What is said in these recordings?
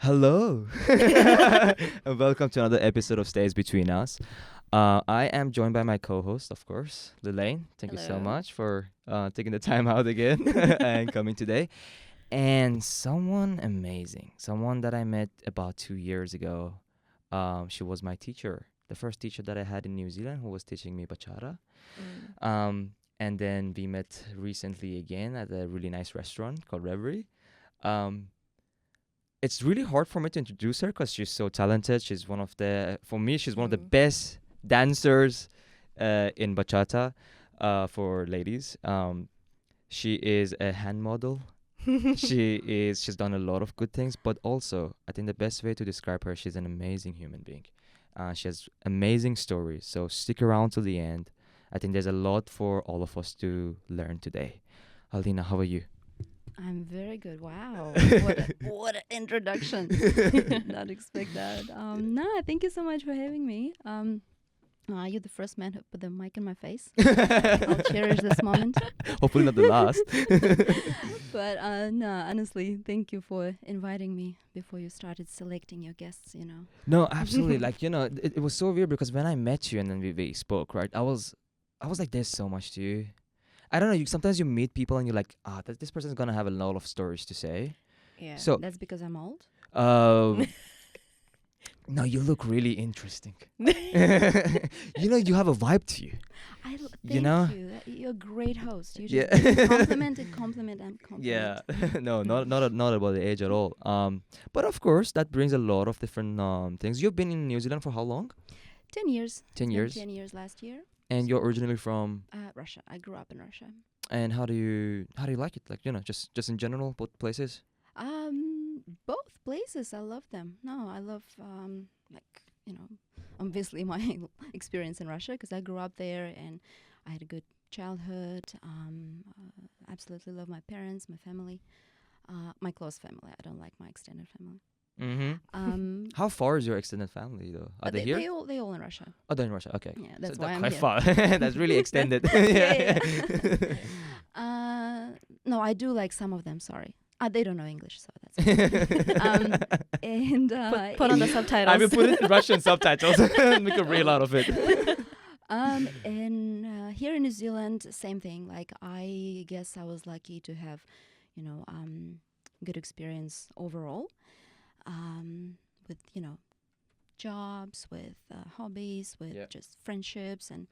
Hello, and welcome to another episode of Stays Between Us. I am joined by my co-host, of course, Lelaine. Thank you so Hello. much for taking the time out again and coming today. And someone amazing, someone that I met about 2 years ago. She was my teacher, the first teacher that I had in New Zealand, who was teaching me bachata. Mm. And then we met recently again at a really nice restaurant called Reverie. Um, it's really hard for me to introduce her because she's so talented. For me, she's one of the Mm. best dancers in bachata for ladies. She is a hand model. She's done a lot of good things, but also I think the best way to describe her, she's an amazing human being. She has amazing stories. So stick around to the end. I think there's a lot for all of us to learn today. Alina, how are you? I'm very good. Wow. What an introduction. Not expect that. No, thank you so much for having me. You're the first man who put the mic in my face. I'll cherish this moment. Hopefully not the last. But no, honestly, thank you for inviting me before you started selecting your guests. No, absolutely. It was so weird because when I met you and then we spoke, right? I was like, there's so much to you. I don't know. Sometimes you meet people and you're like, this person's gonna have a lot of stories to say. Yeah. So, That's because I'm old. um, no, you look really interesting. You have a vibe to you. Thank know? you. You're a great host. You Yeah. just compliment and compliment and compliment. Yeah. No, not about the age at all. But of course that brings a lot of different things. You've been in New Zealand for how long? 10 years. 10 It's been years. 10 years last year. And you're originally from. Russia. I grew up in Russia. And how do you like it? Like, just in general, both places. Both places. I love them. No, I love obviously my experience in Russia because I grew up there and I had a good childhood. Absolutely love my parents, my family, my close family. I don't like my extended family. Mm-hmm. How far is your extended family though? Are they here? They all in Russia. Oh, they're in Russia. Okay. Yeah, that's So why I'm quite here. far. That's really extended. Yeah. No, I do like some of them. Sorry. They don't know English, so that's okay. And put on the subtitles. I will put it in Russian subtitles. Make a reel out of it. And here in New Zealand, same thing. Like, I guess I was lucky to have, good experience overall, with, jobs, with hobbies, with just friendships and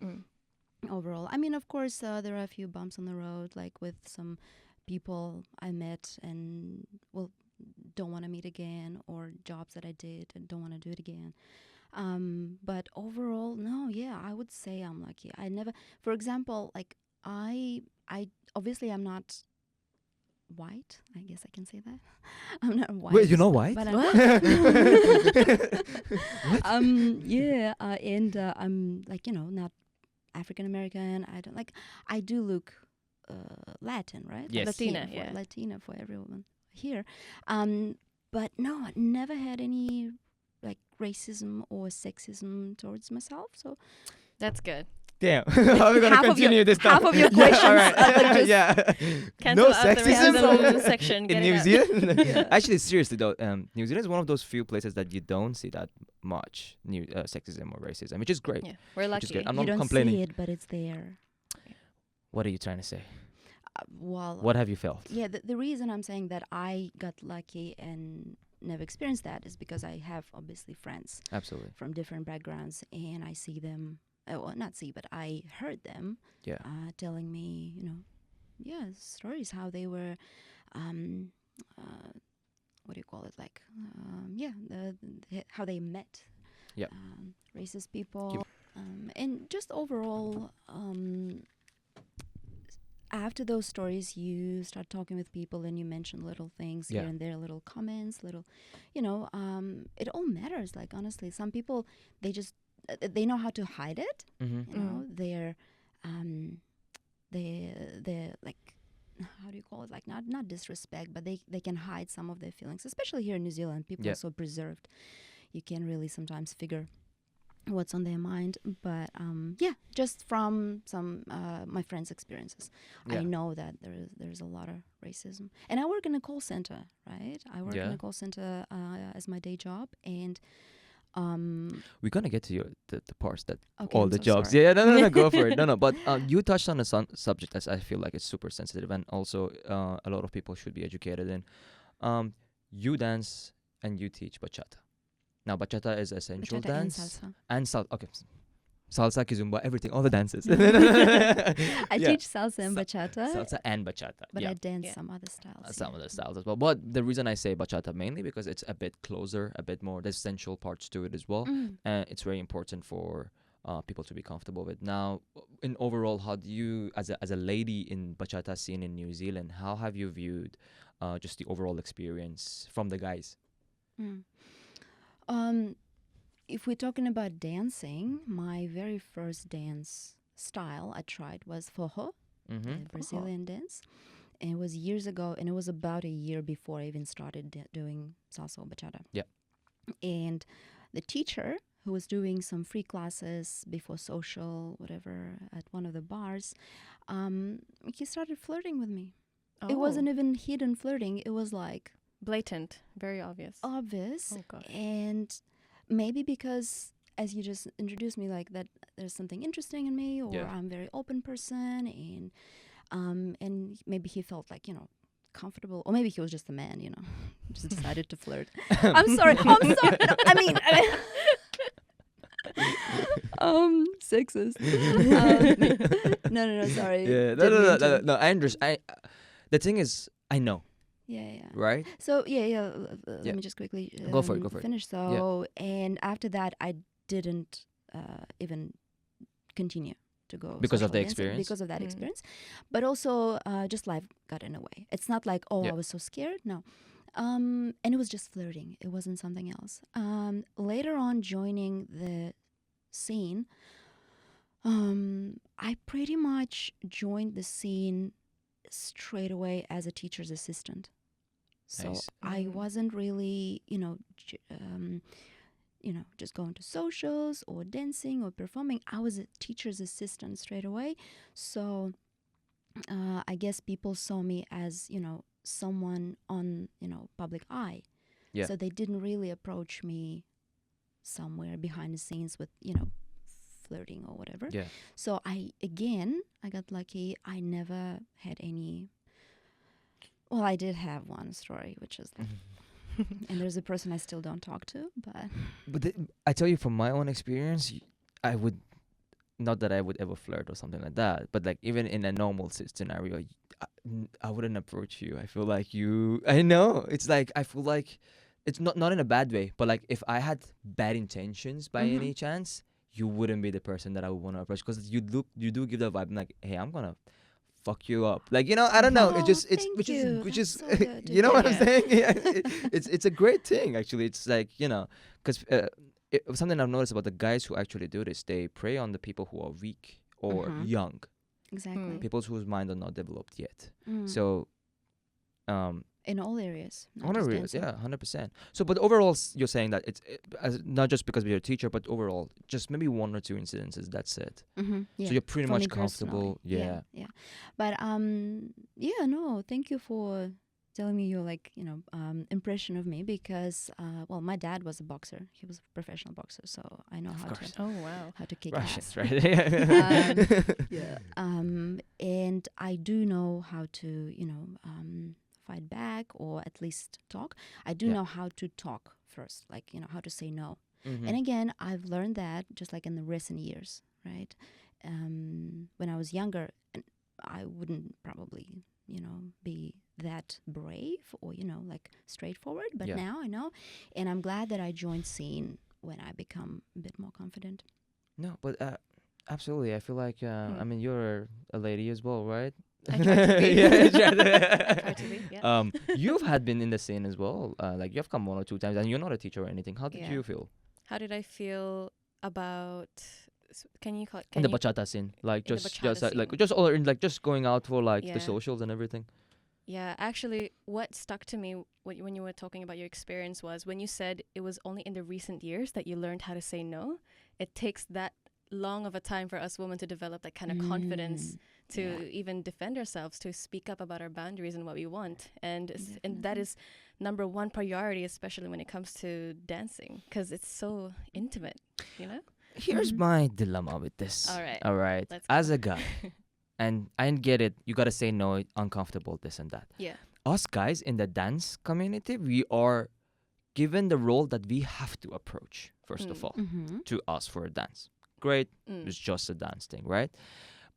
overall. I mean, of course, there are a few bumps on the road, like with some people I met and, don't want to meet again, or jobs that I did and don't want to do it again. But overall, no, yeah, I would say I'm lucky. I never, for example, like I obviously I'm not white. I guess I can say that. I'm not white. Wait, you're not white? But What? yeah, and I'm like, not African American. I do look Latin, right? Yes. Latina for everyone here. But no, I never had any like racism or sexism towards myself. So That's good. Damn. How are we gonna continue this half time? of your Yeah, questions all right. are like just yeah. cancel No out the sexism racism section. in Get New it out. Zealand. Yeah. Actually, seriously though, New Zealand is one of those few places that you don't see that much sexism or racism, which is great. Yeah, we're Which is lucky. good. I'm you not don't complaining. see it, but it's there. What are you trying to say? Well, What have you felt? yeah, the reason I'm saying that I got lucky and never experienced that is because I have obviously friends Absolutely. from different backgrounds, and I see them. Not see, but I heard them. Yeah. Telling me, stories how they were, what do you call it? Like, how they met. Yeah. Racist people, and just overall. After those stories, you start talking with people and you mention little things here and there, little comments, little, it all matters. Like, honestly, some people, they know how to hide it. Mm-hmm. They're like, how do you call it? Like, not disrespect, but they can hide some of their feelings, especially here in New Zealand. People are so preserved. You can really sometimes figure what's on their mind. But yeah, just from some my friends' experiences, Yeah. I know that there's a lot of racism. And I work in a call center, right? I work in Yeah. a call center as my day job, and We're gonna get to the parts that okay, all I'm the so jobs. sorry. Yeah, no, go for it. No. But you touched on a subject that I feel like it's super sensitive, and also a lot of people should be educated in. You dance and you teach bachata. Now, bachata is essential Bachata and dance salsa. and okay, salsa, kizumba, everything, all the dances. I Yeah. teach salsa and bachata, Salsa and bachata. but yeah. I dance Yeah. some other styles. Some yeah. of the styles as well. But the reason I say bachata mainly because it's a bit closer, a bit more. There's essential parts to it as well, Mm. and it's very important for people to be comfortable with. Now, in overall, how do you, as a lady in bachata scene in New Zealand, how have you viewed just the overall experience from the guys? Mm. If we're talking about dancing, my very first dance style I tried was forró, Mm-hmm. the Brazilian dance. And it was years ago, and it was about a year before I even started doing salsa or bachata. Yep. And the teacher, who was doing some free classes before social, whatever, at one of the bars, he started flirting with me. It wasn't even hidden flirting. It was like blatant, very obvious. obvious. Oh gosh. And maybe because, as you just introduced me, like that there's something interesting in me, or Yeah. I'm a very open person, and maybe he felt like, comfortable, or maybe he was just a man, just decided to flirt. I'm sorry. No, I mean, sexist. No, sorry. Yeah, Didn't mean to. no. I understand. The thing is, I know, Yeah. right? So yeah. Yeah. Let me just quickly Go for it. finish. So and after that, I didn't even continue to go Because of social the dancing experience? because of that Mm. experience, but also just life got in the way. It's not like I Yeah. was so scared. No, and it was just flirting. It wasn't something else. Later on, joining the scene, I pretty much joined the scene straight away as a teacher's assistant. So Nice. I Mm. wasn't really, just going to socials or dancing or performing. I was a teacher's assistant straight away. So I guess people saw me as, someone on, public eye. Yeah. So they didn't really approach me somewhere behind the scenes with, flirting or whatever. Yeah. So I got lucky. I never had any. Well, I did have one story, which is like, and there's a person I still don't talk to, but But I tell you from my own experience, I would not that I would ever flirt or something like that, but like even in a normal scenario, I wouldn't approach you. I feel like you. I know it's like I feel like it's not in a bad way, but like if I had bad intentions by Mhm. any chance, you wouldn't be the person that I would want to approach because you do give that vibe like, hey, I'm gonna fuck you up. Like I don't know. Oh, It's thank which you. is That's so good to you know what I'm hear. saying? Yeah, it's a great thing actually. It's like because something I've noticed about the guys who actually do this, they prey on the people who are weak or Mhm. young, Exactly. people whose mind are not developed yet. Mm. So, In all areas, not on a just real, dancing. yeah, 100%. So, but overall, you're saying that not just because you're a teacher, but overall, just maybe one or two incidences. That's it. Yeah. So you're pretty For much me personally. comfortable. Yeah. Yeah. But no, thank you for telling me your impression of me, because my dad was a boxer. He was a professional boxer, so I know Of how course. Oh wow. to kick Russians, ass. right? Yeah. And I do know how to, fight back, or at least talk. I do Yeah. know how to talk first, like, how to say no. Mhm. And again, I've learned that just like in the recent years, right? When I was younger, and I wouldn't probably, be that brave or, like straightforward. But Yeah. now I know. And I'm glad that I joined scene when I become a bit more confident. No, but absolutely. I feel like I mean you're a lady as well, right? I try to be. Yeah, I try to be. Yeah. You've had been in the scene as well. Like you've come one or two times, and you're not a teacher or anything. How did Yeah. you feel How did I feel about? Can you call it? in the bachata scene? Like In the just bachata like scene. just all in like just going out for like Yeah. the socials and everything. Yeah, actually, what stuck to me when you were talking about your experience was when you said it was only in the recent years that you learned how to say no. It takes that long of a time for us women to develop that kind of confidence to Yeah. even defend ourselves, to speak up about our boundaries and what we want. And that Definitely. is number one priority, especially when it comes to dancing, because it's so intimate, you know? Here's Mhm. my dilemma with this. All right, All right. let's go. As a guy, and I get it, you gotta say no, uncomfortable, this and that. Yeah. Us guys in the dance community, we are given the role that we have to approach, first of Mm. all, Mhm. to us for a dance. Great, Mm. it's just a dance thing, right?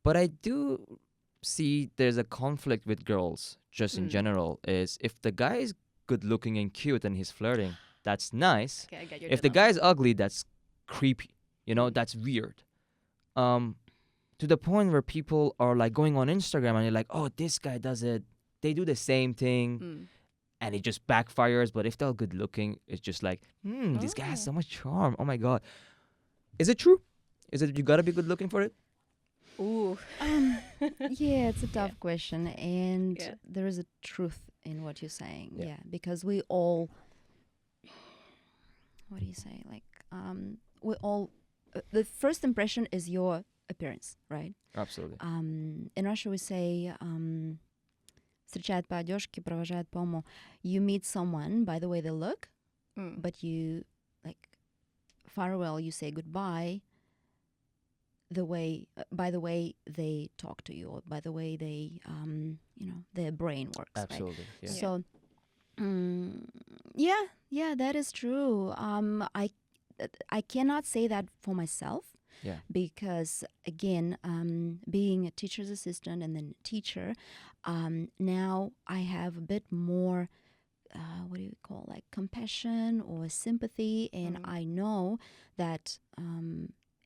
But I do see there's a conflict with girls, just in Mm. general, is if the guy is good looking and cute and he's flirting, that's nice. Okay, I get your If the dilemma. guy is ugly, that's creepy. Mm. That's weird. Um, to the point where people are like going on Instagram and you're like, oh, this guy does it. They do the same thing Mm. and it just backfires. But if they're good looking, it's just like, this guy has Oh. so much charm. Oh my God. Is it true? Is it you gotta be good looking for it? Ooh. Yeah, it's a Yeah. tough question, and Yeah. there is a truth in what you're saying. Yeah. Yeah, because we all, what do you say? Like, we all, the first impression is your appearance, right? Absolutely. In Russia we say, встречают по одежке, провожают по уму. You meet someone by the way they look, Mm. but you, like, farewell, you say goodbye by the way they talk to you, or by the way they, their brain works, right? Absolutely. Yeah. Yeah. So, yeah, that is true. I cannot say that for myself Yeah. because, again, being a teacher's assistant and then teacher, now I have a bit more, what do you call, like, compassion or sympathy, and Mm. I know that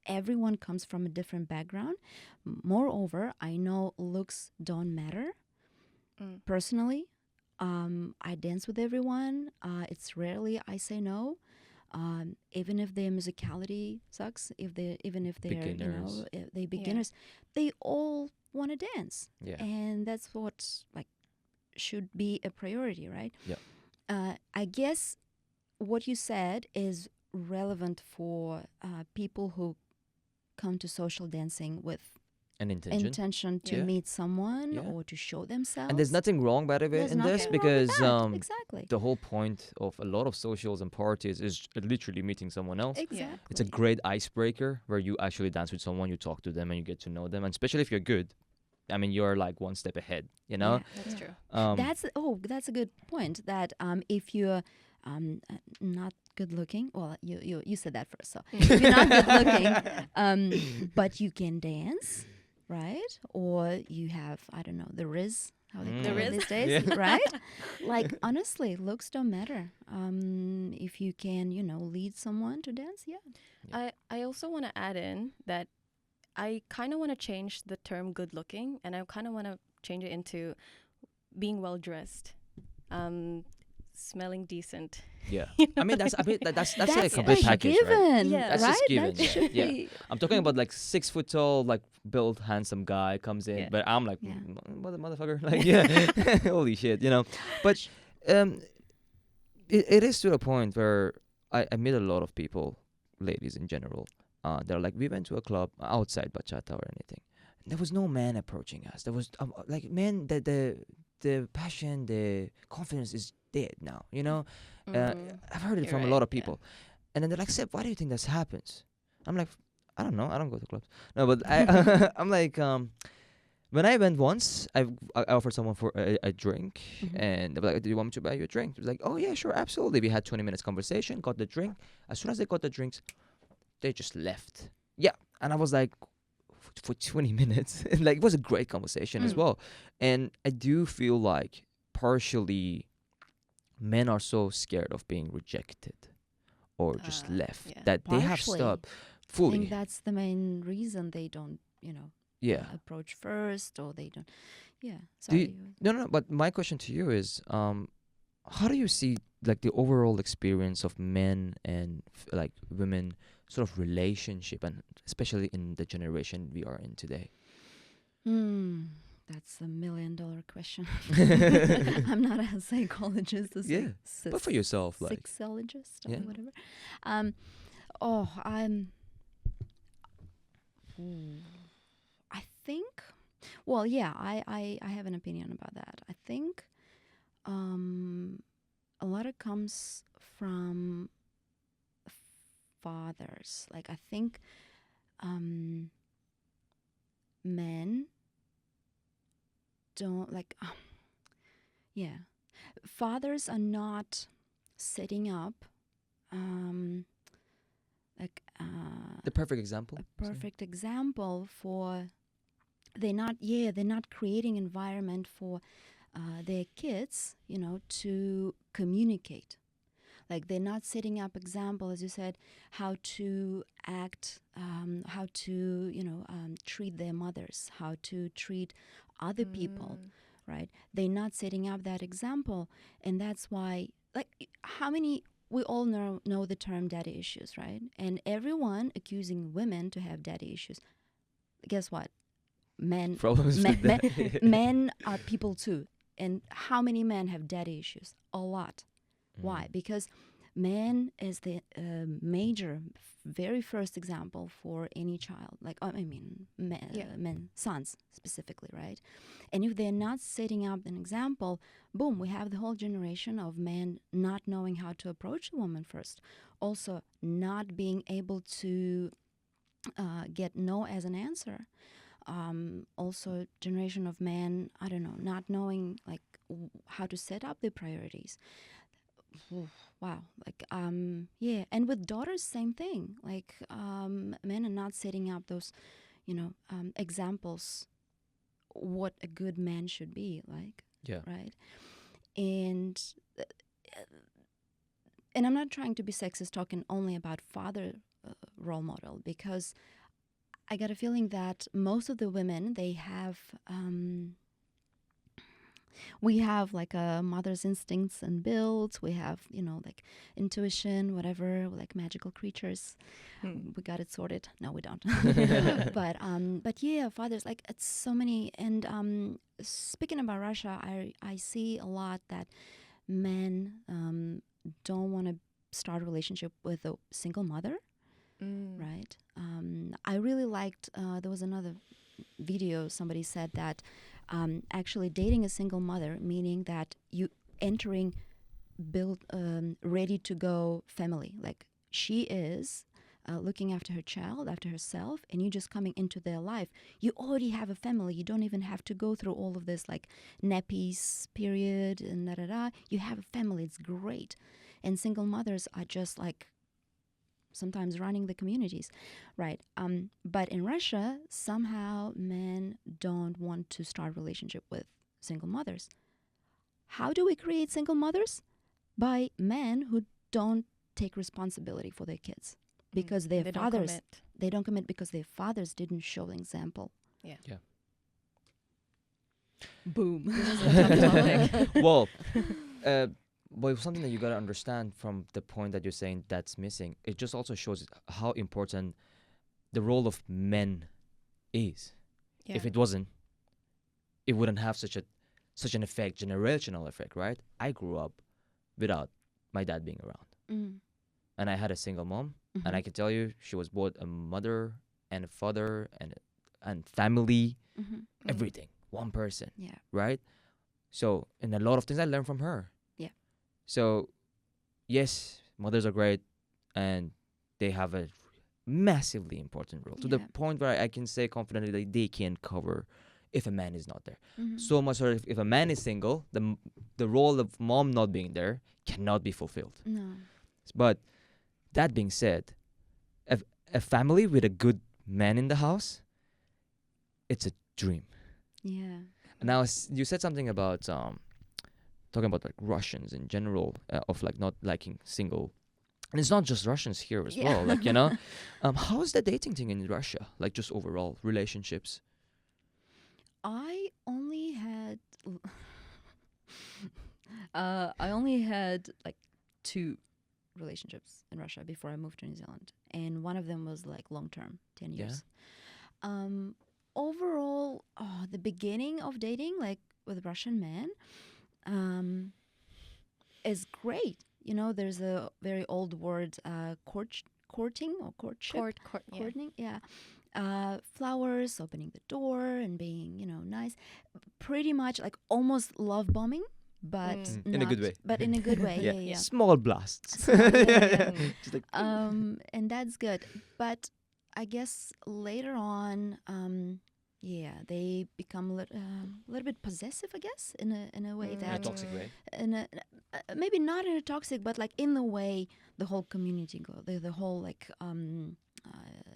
everyone comes from a different background. Moreover, I know looks don't matter. Mm. Personally, I dance with everyone. It's rarely I say no. Even if their musicality sucks, even if they're Beginners. they beginners, they all want to dance, Yeah. and that's what, like, should be a priority, right? Yeah. I guess what you said is relevant for people who come to social dancing with An intention. intention to Yeah. meet someone Yeah. or to show themselves. And there's nothing wrong, by the way, There's in this nothing wrong with because that. Exactly. the whole point of a lot of socials and parties is literally meeting someone else. Exactly. It's a great icebreaker where you actually dance with someone, you talk to them, and you get to know them. And especially if you're good, I mean, you're like one step ahead, you know? Yeah, That's true. that's a good point. That if you're not good looking, well, you said that first. So if you're not good looking, but you can dance, right? Or you have, I don't know, the riz, how they The call it riz? these days, Yeah. right? Like, honestly, looks don't matter. If you can, lead someone to dance, yeah. I also want to add in that I kind of want to change the term good looking, and I kind of want to change it into being well dressed, smelling decent. Yeah. You know I mean, that's what a bit, that's like a That's complete package, right? given, Yeah. That's right? just given, That yeah, should yeah. be. I'm talking about like 6 foot tall, like built, handsome guy comes in, Yeah. but I'm like, Yeah. motherfucker, like, yeah, holy shit, you know. But it is to a point where I meet a lot of people, ladies in general. They're like, we went to a club outside Bachata or anything. There was no man approaching us. There was like, man, the passion, the confidence is dead now. You know, I've heard it You're from a right, lot of yeah. people, and then they're like, Seb, why do you think this happens? I'm like, I don't know. I don't go to clubs. No, but I I'm like, when I went once, I offered someone for a drink, Mhm. and they were like, "Do you want me to buy you a drink?" It was like, "Oh yeah, sure, absolutely." We had 20 minutes conversation, got the drink. As soon as they got the drinks, they just left. Yeah, and I was like, for 20 minutes, and like it was a great conversation as Mm. well. And I do feel like partially, men are so scared of being rejected or just left yeah. that they have Partially. stopped I fully. think that's the main reason they don't, Yeah. approach first, or they don't. Yeah. Do you- Sorry. No. But my question to you is, how do you see like the overall experience of men and like women sort of relationship, and especially in the generation we are in today? That's $1,000,000 question. I'm not a psychologist, a Yeah, but for yourself, like, sexologist or yeah. whatever. I'm. I think. Well, yeah, I have an opinion about that. I think a lot of comes from fathers. Like I think men don't like. Yeah, fathers are not setting up like The perfect example. a perfect example for. They're not creating environment for their kids, to communicate. Like they're not setting up example, as you said, how to act, how to, treat their mothers, how to treat other people, right? They're not setting up that example. And that's why, like, how many, we all know the term daddy issues, right? And everyone accusing women to have daddy issues. Guess what? Problems with that. Men are people too. And how many men have daddy issues? A lot. Why? Mm. Because man is the major, very first example for any child. Like, men, sons specifically, right? And if they're not setting up an example, boom, we have the whole generation of men not knowing how to approach a woman first. Also, not being able to get no as an answer. Also generation of men, I don't know, not knowing like how to set up their priorities. Oof, wow. Like yeah, and with daughters same thing. Like men are not setting up those examples what a good man should be like. Yeah. Right. And and I'm not trying to be sexist talking only about father role model, because I got a feeling that most of the women, they have, we have like a mother's instincts and builds. We have, like intuition, whatever, like magical creatures. We got it sorted. No, we don't. But yeah, fathers, like it's so many. And speaking about Russia, I see a lot that men don't want to start a relationship with a single mother. Right. I really liked, there was another video, somebody said that actually dating a single mother, meaning that you entering build ready to go family. Like she is looking after her child, after herself, and you just coming into their life. You already have a family. You don't even have to go through all of this like nappies period and da-da-da. You have a family. It's great. And single mothers are just like sometimes running the communities, right? But in Russia, somehow men don't want to start a relationship with single mothers. How do we create single mothers? By men who don't take responsibility for their kids, because their fathers, they don't commit because their fathers didn't show an example. Yeah. Boom. Well, but something that you gotta understand from the point that you're saying that's missing, it just also shows how important the role of men is. Yeah. If it wasn't, it wouldn't have such an effect, generational effect, right? I grew up without my dad being around, and I had a single mom, and I can tell you, she was both a mother and a father and family, everything, one person, right? So, and a lot of things I learned from her. So, yes, mothers are great, and they have a massively important role, to the point where I can say confidently that they can cover if a man is not there. So much so, if a man is single, the role of mom not being there cannot be fulfilled. No. But that being said, a family with a good man in the house, it's a dream. Yeah. Now, you said something about talking about like Russians in general, of like not liking single, and it's not just Russians here as well. Like how is the dating thing in Russia? Like just overall relationships. I only had like 2 relationships in Russia before I moved to New Zealand, and one of them was like long term, 10 years. Overall, the beginning of dating, like with Russian men, um, is great. You know, there's a very old word, courting or courtship. Yeah. Courting, yeah. Flowers, opening the door, and being, nice. Pretty much like almost love bombing, but In a good not- way. But in a good way, Yeah. yeah, yeah. Small blasts. Small, yeah. Just like And that's good. But I guess later on, they become a little bit possessive, I guess, in a way in a that toxic way. in a, maybe not in a toxic, but like in the way the whole community go, the whole like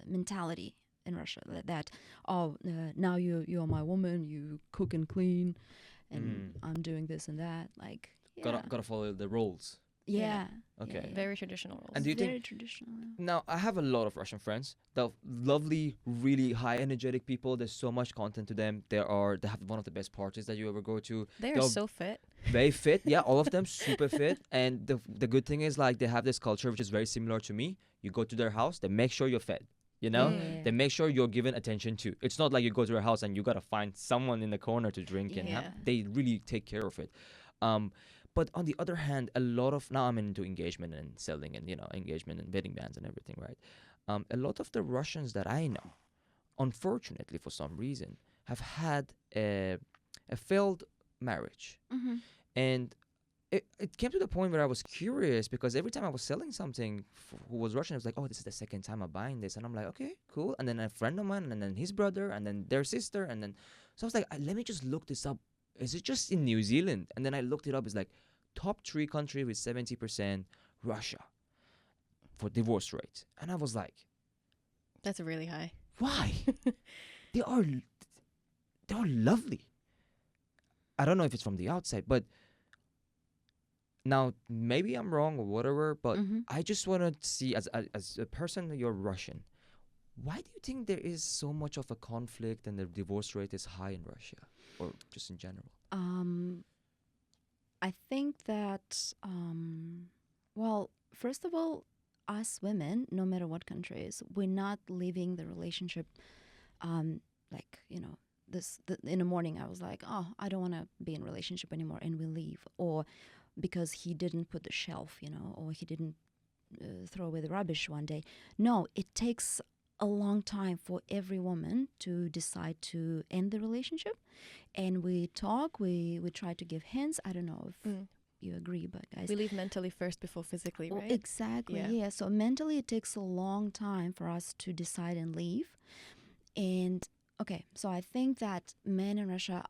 mentality in Russia that now you're my woman, you cook and clean, and I'm doing this and that, like Gotta follow the rules. yeah. Okay. Yeah. Very traditional roles. And do you Very think traditional. now I have a lot of Russian friends. They're lovely, really high energetic people. There's so much content to them. They have one of the best parties that you ever go to. They are They're so fit. very fit. Yeah, all of them super fit. And the good thing is like they have this culture which is very similar to me. You go to their house, they make sure you're fed. You know, Yeah. they make sure you're given attention to. It's not like you go to their house and you gotta find someone in the corner to drink and have. Yeah. They really take care of it. But on the other hand, a lot of now I'm into engagement and selling and engagement and wedding bands and everything, right? A lot of the Russians that I know, unfortunately for some reason, have had a failed marriage, Mm-hmm. and it came to the point where I was curious because every time I was selling something who was Russian, I was like, oh, this is the second time I'm buying this, and I'm like, okay, cool. And then a friend of mine, and then his brother, and then their sister, and then so I was like, let me just look this up. Is it just in New Zealand? And then I looked it up. It's like top 3 country with 70%, Russia, for divorce rate. And I was like, That's really high. why? they are lovely. I don't know if it's from the outside, but now maybe I'm wrong or whatever. But Mm-hmm. I just want to see as a person, you're Russian. Why do you think there is so much of a conflict and the divorce rate is high in Russia, or just in general? I think that, well, first of all, us women, no matter what countries, we're not leaving the relationship, like, in the morning I was like, oh, I don't want to be in a relationship anymore, and we leave. Or because he didn't put the shelf, or he didn't throw away the rubbish one day. No, it takes a long time for every woman to decide to end the relationship, and we talk, we try to give hints. I don't know if you agree, but guys, We live mentally first before physically, well, right? exactly, Yeah. yeah. So mentally it takes a long time for us to decide and leave. And okay, so I think that men in Russia,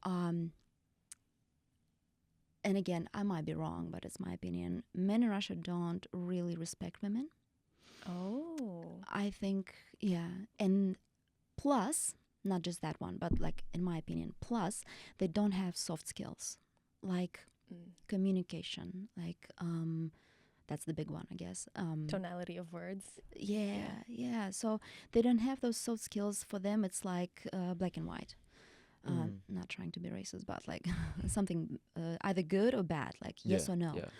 and again, I might be wrong, but it's my opinion, men in Russia don't really respect women. Oh. I think, yeah. And plus, not just that one, but like in my opinion, plus they don't have soft skills like communication, like that's the big one, I guess. Tonality of words. Yeah. So they don't have those soft skills. For them, it's like black and white. Not trying to be racist, but like something either good or bad, like yes or no. Yeah.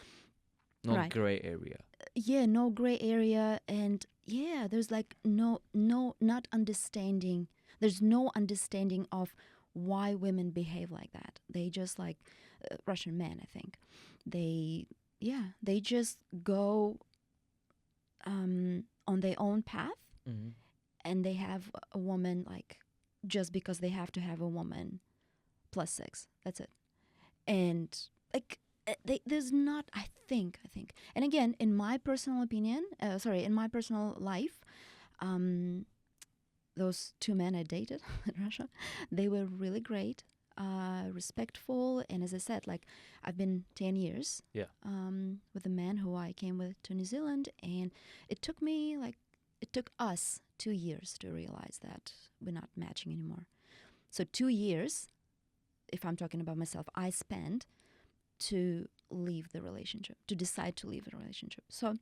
No Right. gray area. Yeah, no gray area, and yeah, there's like not understanding. There's no understanding of why women behave like that. They just like Russian men, I think. They just go on their own path, Mm-hmm. and they have a woman like just because they have to have a woman plus sex. That's it. And like there's not, I think, and again, in my personal opinion, in my personal life, those 2 men I dated in Russia, they were really great, respectful, and as I said, like I've been 10 years with a man who I came with to New Zealand, and it took us 2 years to realize that we're not matching anymore. So 2 years, if I'm talking about myself, I spent to leave the relationship, to decide to leave the relationship. So,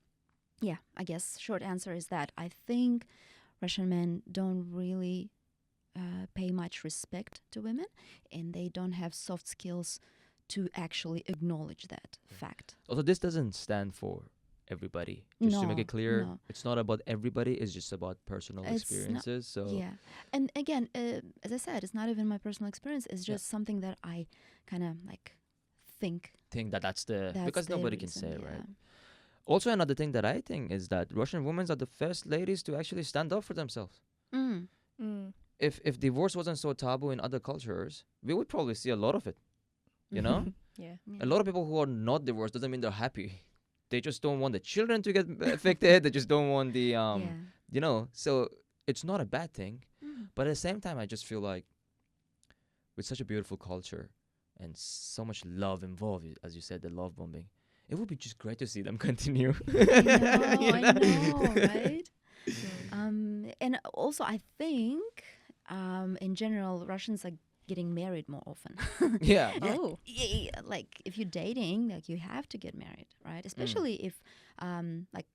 yeah, I guess short answer is that I think Russian men don't really pay much respect to women, and they don't have soft skills to actually acknowledge that fact. Although this doesn't stand for everybody. Just to make No, it clear, no. it's not about everybody. It's just about personal It's not- experiences. So Yeah. And again, as I said, it's not even my personal experience. It's Yeah. just something that I kind of like think think that that's the that's because the nobody can reason, say yeah. right. Also, another thing that I think is that Russian women are the first ladies to actually stand up for themselves. Mm. Mm. If divorce wasn't so taboo in other cultures, we would probably see a lot of it. You know, Yeah. a lot of people who are not divorced doesn't mean they're happy. They just don't want the children to get affected. They just don't want the Yeah. you know. So it's not a bad thing, Mm. but at the same time, I just feel like with such a beautiful culture and so much love involved, as you said, the love bombing, it would be just great to see them continue. You I know, right? And also, I think, in general, Russians are getting married more often. Yeah. Oh. Yeah, like if you're dating, like you have to get married, right? Especially if, like,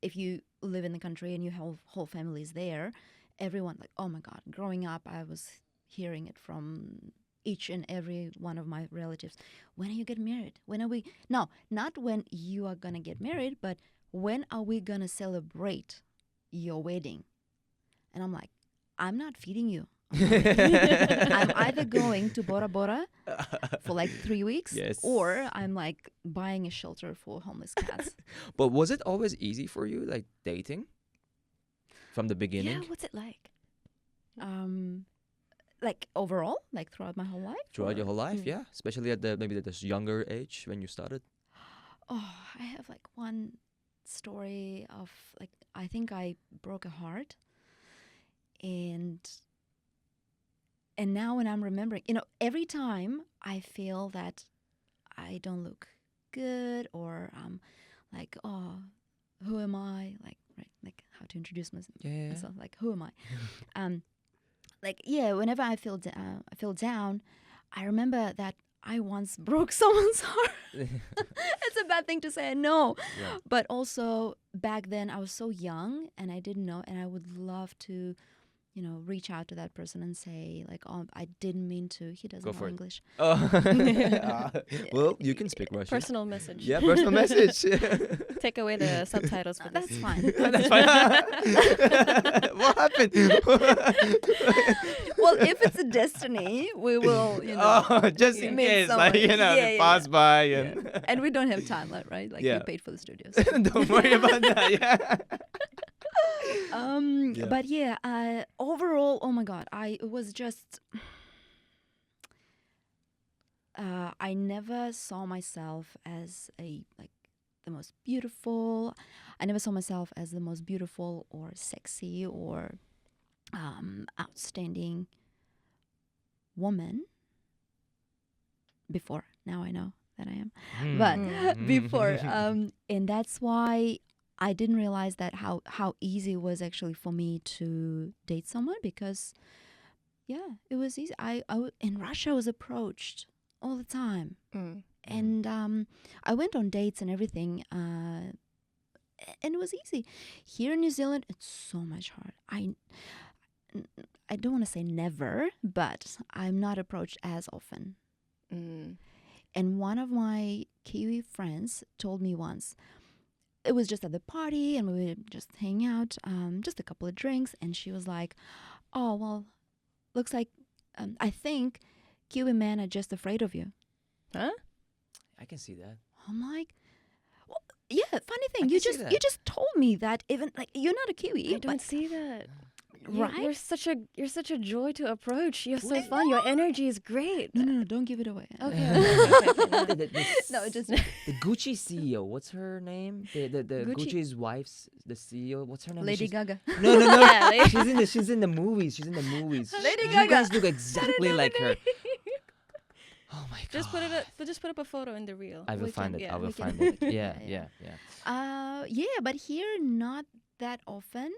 if you live in the country and your whole family is there, everyone like, oh my God, growing up, I was hearing it from each and every one of my relatives. When are you getting married? When are we? No, not when you are gonna get married, but when are we gonna celebrate your wedding? And I'm like, I'm not feeding you. I'm either going to Bora Bora for like 3 weeks, Yes. or I'm like buying a shelter for homeless cats. But was it always easy for you, like dating, from the beginning? Yeah. What's it like? Like overall, like throughout my whole life. Throughout your or- whole life, yeah, especially at the maybe at this younger age when you started. Oh, I have like one story of like I think I broke a heart, and now when I'm remembering, every time I feel that I don't look good, or like, oh, who am I? Like, right, like how to introduce Yeah. myself, like who am I? Like, yeah, whenever I feel down, I remember that I once broke someone's heart. It's a bad thing to say, I know. Yeah. But also back then I was so young and I didn't know, and I would love to, reach out to that person and say like, oh, I didn't mean to. He doesn't Go know for it. English. Oh. Well, you can speak Russian. Personal message. Yeah, personal message. Take away the subtitles for this. That's fine. That's fine. What happened? Well, if it's a destiny, we will, Oh, just in meet case, someone. like Yeah, they yeah, pass yeah. by and And we don't have time, right? Like Yeah. we paid for the studios. don't worry about that. Yeah. Yeah. But yeah, overall, oh my God, it was just, I never saw myself as the most beautiful. I never saw myself as the most beautiful or sexy or outstanding woman before. Now I know that I am. But before, and that's why I didn't realize that how easy it was actually for me to date someone, because it was easy. In Russia I was approached all the time, and I went on dates and everything, and it was easy. Here in New Zealand it's so much hard. I don't want to say never, but I'm not approached as often. And one of my Kiwi friends told me once, it was just at the party and we would just hang out, just a couple of drinks. And she was like, oh, well, looks like, I think Kiwi men are just afraid of you. Huh? I can see that. I'm like, well, yeah, funny thing. I You can see just that. you just told me that even like you're not a Kiwi. I don't see that. Right? You're such a joy to approach. You're so fun. Your energy is great. No, don't give it away. Okay. No, just The Gucci CEO. What's her name? The Gucci- Gucci's wife's the CEO. What's her name? Lady She's- Gaga. No. Yeah, Lady- She's in the movies. Lady You Gaga. guys look exactly like her. Oh my god. Just put up a photo in the reel. I will We find can- it. yeah, I will we can- find it. can- Yeah, yeah, yeah. Yeah, but here not that often,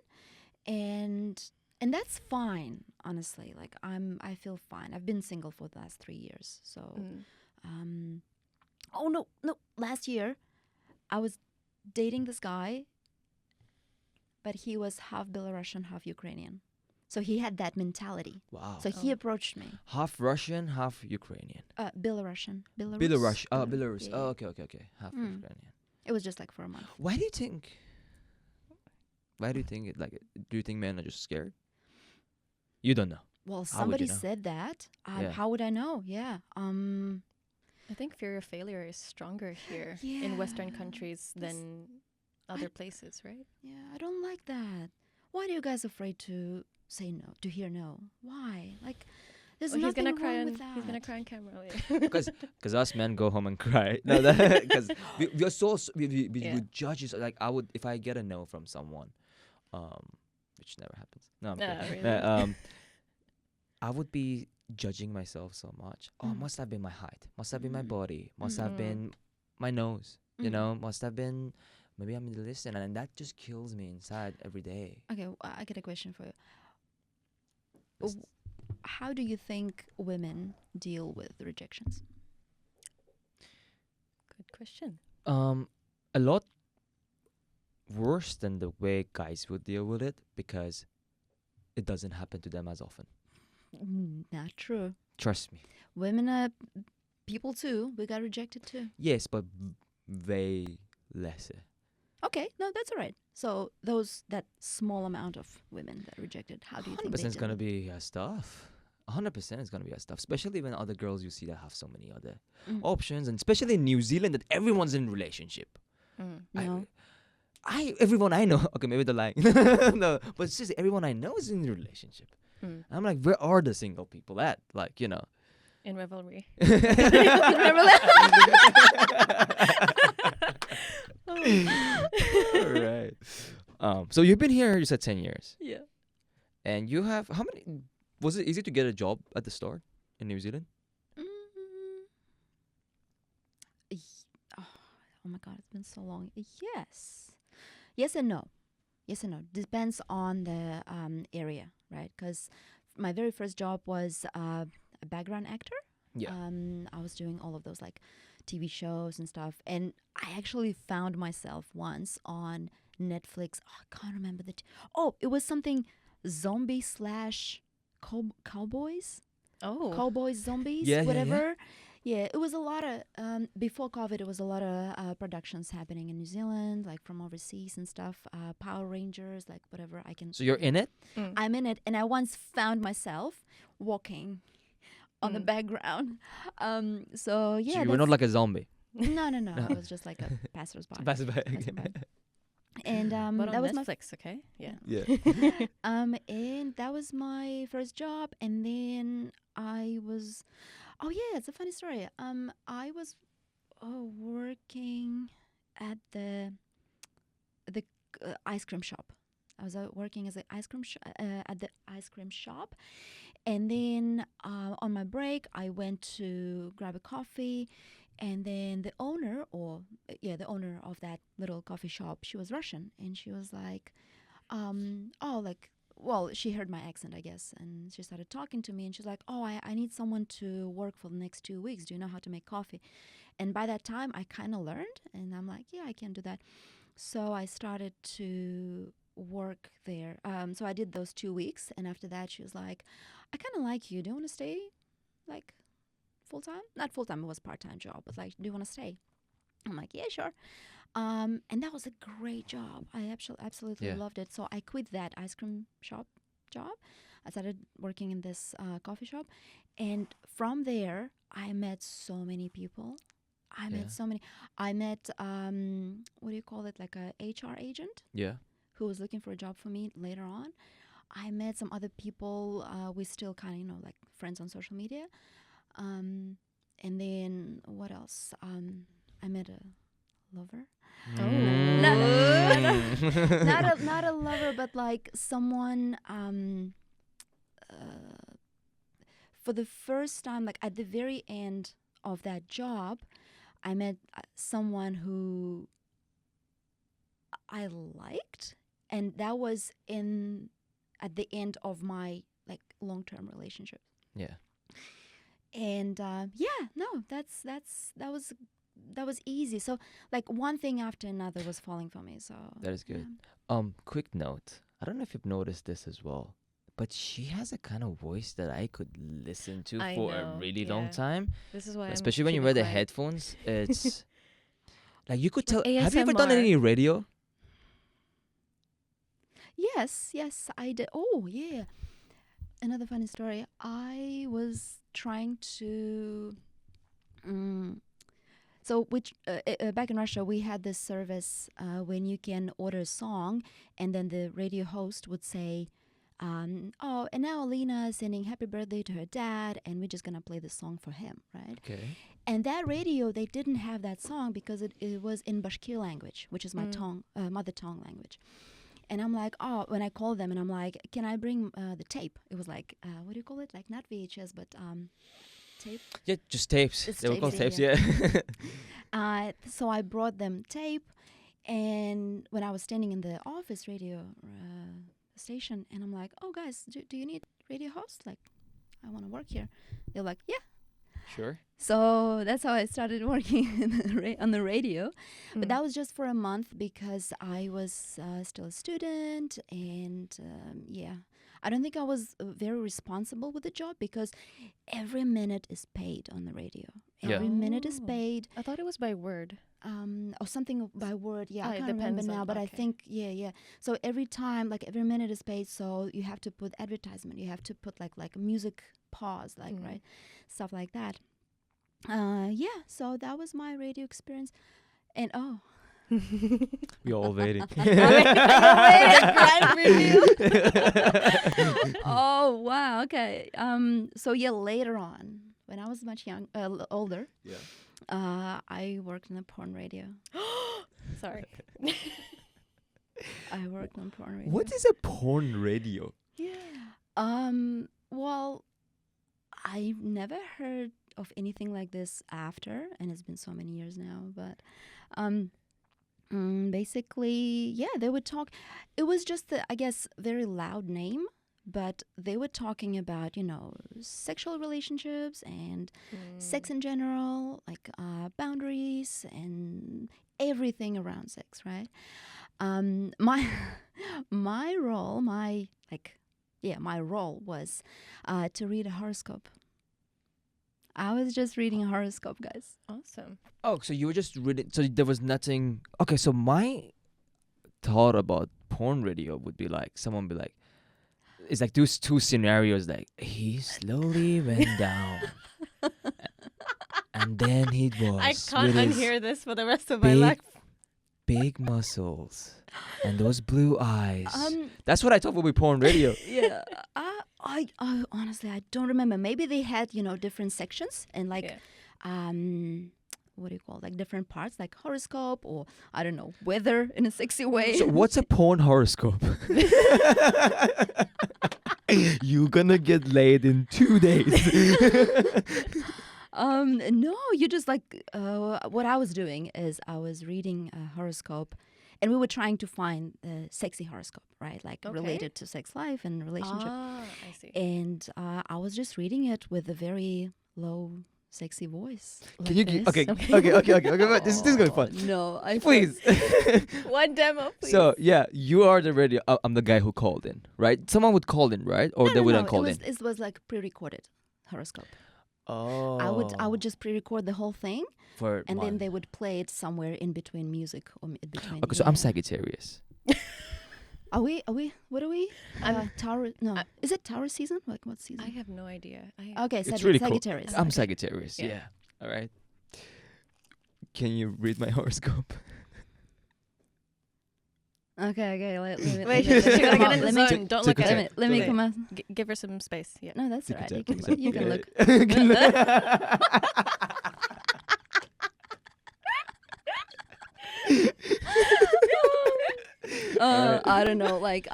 and that's fine, honestly. Like I feel fine. I've been single for the last 3 years, so. Oh no, last year, I was dating this guy, but he was half Belarusian, half Ukrainian, so he had that mentality. Wow. So he Oh. approached me. Half Russian, half Ukrainian. Belarusian. Belarus. Oh, Belarus. Yeah. Oh, okay. Half Mm. Ukrainian. It was just like for a month. Why do you think? Why do you think it like? Do you think men are just scared? You don't know. Well, How would you somebody know? said that. Yeah. How would I know? Yeah. I think fear of failure is stronger here Yeah. in Western countries This- than other places, right? Yeah, I don't like that. Why are you guys afraid to say no, to hear no? Why? Like, there's Oh, he's nothing gonna cry wrong on with that. he's gonna cry on camera later. Because us men go home and cry. No, because we're so we Yeah. would judge it. Like I would if I get a no from someone, which never happens. No, I'm kidding. really? I would be judging myself so much. Oh, Mm. must have been my height. Must have been my Mm. body. Must have Mm. been my nose. You Mm. know, must have been. Maybe I'm the listener, and that just kills me inside every day. Okay, I get a question for you. Yes. How do you think women deal with rejections? Good question. A lot worse than the way guys would deal with it because it doesn't happen to them as often. Not true. Trust me. Women are people too. We got rejected too. Yes, but way lesser. Okay, no, that's all right. So that small amount of women that rejected, how do you think they 100% is deal gonna with be stuff. 100% is gonna be stuff, especially when other girls you see that have so many other Mm. options, and especially in New Zealand that everyone's in relationship. No. Everyone I know. Okay, maybe they're lying. No, but seriously, everyone I know is in a relationship. Mm. I'm like, where are the single people at? Like, you know. In Revelry. Remember that? All right. So you've been here. You said 10 years, Yeah. and you have how many? Was it easy to get a job at the store in New Zealand? Oh my god, it's been so long. Yes and no. Yes and no. Depends on the area, right? Because my very first job was a background actor. Yeah. I was doing all of those like TV shows and stuff, and I actually found myself once on Netflix. Oh, I can't remember it was something zombie slash cowboys. Oh. Cowboys, zombies, Yeah, yeah, yeah. whatever. Yeah, it was a lot of before COVID. It was a lot of productions happening in New Zealand, like from overseas and stuff. Power Rangers, like whatever I can. So you're in it. Mm. I'm in it, and I once found myself walking on the Mm. background. So So yeah, you were not that's- like a zombie. no. I was just like a passersby. Passerby. Passerby. And But that on was my Netflix, okay? Yeah. Yeah. and that was my first job, and then I was oh yeah, it's a funny story. I was working at the ice cream shop. I was working as an ice cream at the ice cream shop, and then on my break I went to grab a coffee, and then the owner the owner of that little coffee shop, she was Russian, and she was like, she heard my accent, I guess, and she started talking to me, and she's like, oh, I need someone to work for the next 2 weeks. Do you know how to make coffee? And by that time, I kind of learned, and I'm like, yeah, I can do that. So I started to work there. So I did those 2 weeks, and after that, she was like, I kind of like you. Do you want to stay, like, full-time? Not full-time, it was a part-time job, but, like, do you want to stay? I'm like, yeah, sure. And that was a great job. I absolutely Yeah. loved it. So I quit that ice cream shop job. I started working in this coffee shop. And from there, I met so many people. I Yeah. met so many. I met, what do you call it, like a HR agent Yeah. who was looking for a job for me later on. I met some other people. We still kind of, like friends on social media. And then what else? I met a lover. Mm. Not a lover, but like someone for the first time, like at the very end of that job, I met someone who I liked, and that was at the end of my like long-term relationship. Yeah. And that was easy. So like one thing after another was falling for me. So That is good. yeah. Quick note. I don't know if you've noticed this as well, but she has a kind of voice that I could listen to I for a know, really long yeah. time. This is why Especially I'm when you wear the keeping quiet. headphones. It's Like you could tell. Like Have you ever done ASMR. any radio? Yes, I did. Oh, yeah. Another funny story. I was trying to. So, back in Russia, we had this service when you can order a song, and then the radio host would say, "Oh, and now Alina is sending happy birthday to her dad, and we're just gonna play the song for him, right?" Okay. And that radio, they didn't have that song because it was in Bashkir language, which is my mother tongue language. And I'm like, oh, when I called them and I'm like, can I bring the tape? It was like, what do you call it? Like not VHS, but tape. Yeah, just tapes. It's They were called tapes, tapes. yeah. Yeah. So I brought them tape. And when I was standing in the office radio station, and I'm like, oh, guys, do you need radio host? Like, I want to work here. They're like, yeah. Sure. So that's how I started working on the radio. But that was just for a month because I was still a student. And I don't think I was very responsible with the job because every minute is paid on the radio. Yeah. Every minute is paid. I thought it was by word. Or something by word. Yeah, I it can't remember depends now, on- but I okay. think, yeah. So every time, like every minute is paid, so you have to put advertisement. You have to put like a music pause, like, right? Stuff like that. So that was my radio experience. And We all waiting. oh wow, okay. So yeah, later on, when I was much older, I worked in a porn radio. Sorry. I worked on porn radio. What is a porn radio? Well, I've never heard of anything like this after, and it's been so many years now, but basically, yeah, they would talk. It was just, I guess, very loud name, but they were talking about, sexual relationships and sex in general, like boundaries and everything around sex, right? My role was to read a horoscope. I was just reading a horoscope, guys. Awesome. Oh, so you were just reading. So there was nothing. Okay, so my thought about porn radio would be like, someone be like, it's like those two scenarios. Like he slowly went down, and then he was. I can't with his unhear this for the rest of my life. big muscles and those blue eyes. That's what I thought would be porn radio. Yeah. I honestly, I don't remember. Maybe they had, different sections and like, what do you call it? Like different parts, like horoscope or I don't know, weather in a sexy way. So what's a porn horoscope? You gonna get laid in 2 days. No, you just like what I was doing is I was reading a horoscope, and we were trying to find the sexy horoscope, right? Like related to sex life and relationship. Ah, I see. And I was just reading it with a very low, sexy voice. Can you Like okay, this? but this is going to be fun. No, I Please. One demo, please. So yeah, you are the radio. I'm the guy who called in, right? Someone would call in, right? Or they wouldn't call in. It was like pre-recorded horoscope. Oh. I would just pre-record the whole thing, For and then one. they would play it somewhere in between music or in between. Okay, so I'm Sagittarius. Are we? What are we? I'm- Taurus. No, is it Taurus season? Like what season? I have no idea. Okay, It's really cool. Sagittarius. I'm Sagittarius. Yeah. Yeah. All right. Can you read my horoscope? Okay. Let me. Wait, let me- she gotta get in let the me- zone. Don't take look your at time. it. Let me Okay. come out. Give her some space. Yeah. No, that's Take all right. your You time, can, take you your can time. look. Alright. I don't know. Like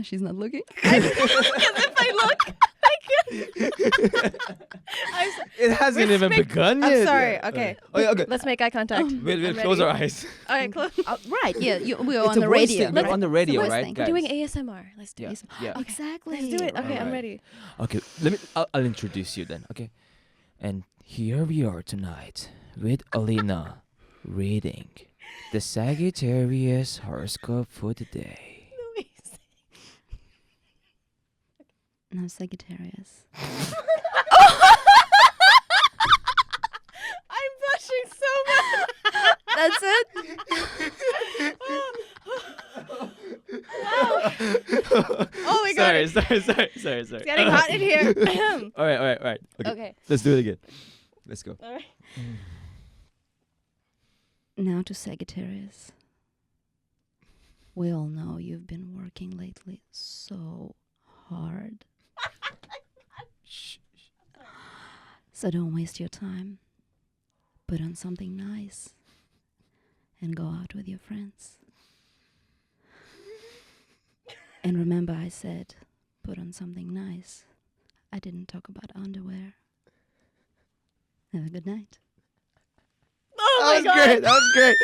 she's not looking. If I look, It hasn't even begun I'm yet. sorry. Yeah. Okay. Oh, yeah, okay. Let's make eye contact. We'll I'm close our ready. eyes. Okay, close. Right. Yeah. We are It's on a the voice radio. thing. We're right? on the It's a radio, voice right, thing. guys? We're doing ASMR. Let's do Yeah. it. Yeah. Exactly. Let's do it. Okay, I'm Alright. ready. Okay, I'll introduce you then, okay? And here we are tonight with Alina reading the Sagittarius horoscope for the day. No, Sagittarius. That's it. Oh my god. Sorry. It's getting hot in here. All right. Okay. Okay. Let's do it again. Let's go. All right. Now to Sagittarius. We all know you've been working lately so hard. So don't waste your time. Put on something nice and go out with your friends. And remember I said, put on something nice. I didn't talk about underwear. Have a good night. Oh my god. That was great.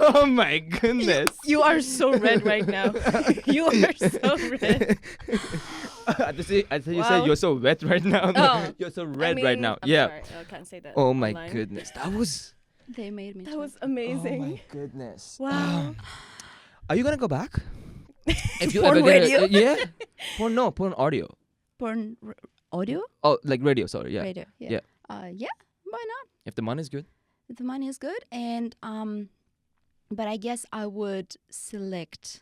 Oh my goodness. You are so red right now. You are so red. I thought you Wow. said you're so wet right now. Oh. You're so red I right mean, now. I'm Yeah. sorry, I can't say that. Oh my online. goodness. That was. They made me That choke. was amazing. Oh my goodness. Wow. Are you gonna go back? If you Porn ever get radio? yeah. Porn audio. Porn audio? Oh, like radio. Sorry. Yeah. Radio. Yeah. Yeah. Yeah, why not? If the money's good. The money is good, and but I guess I would select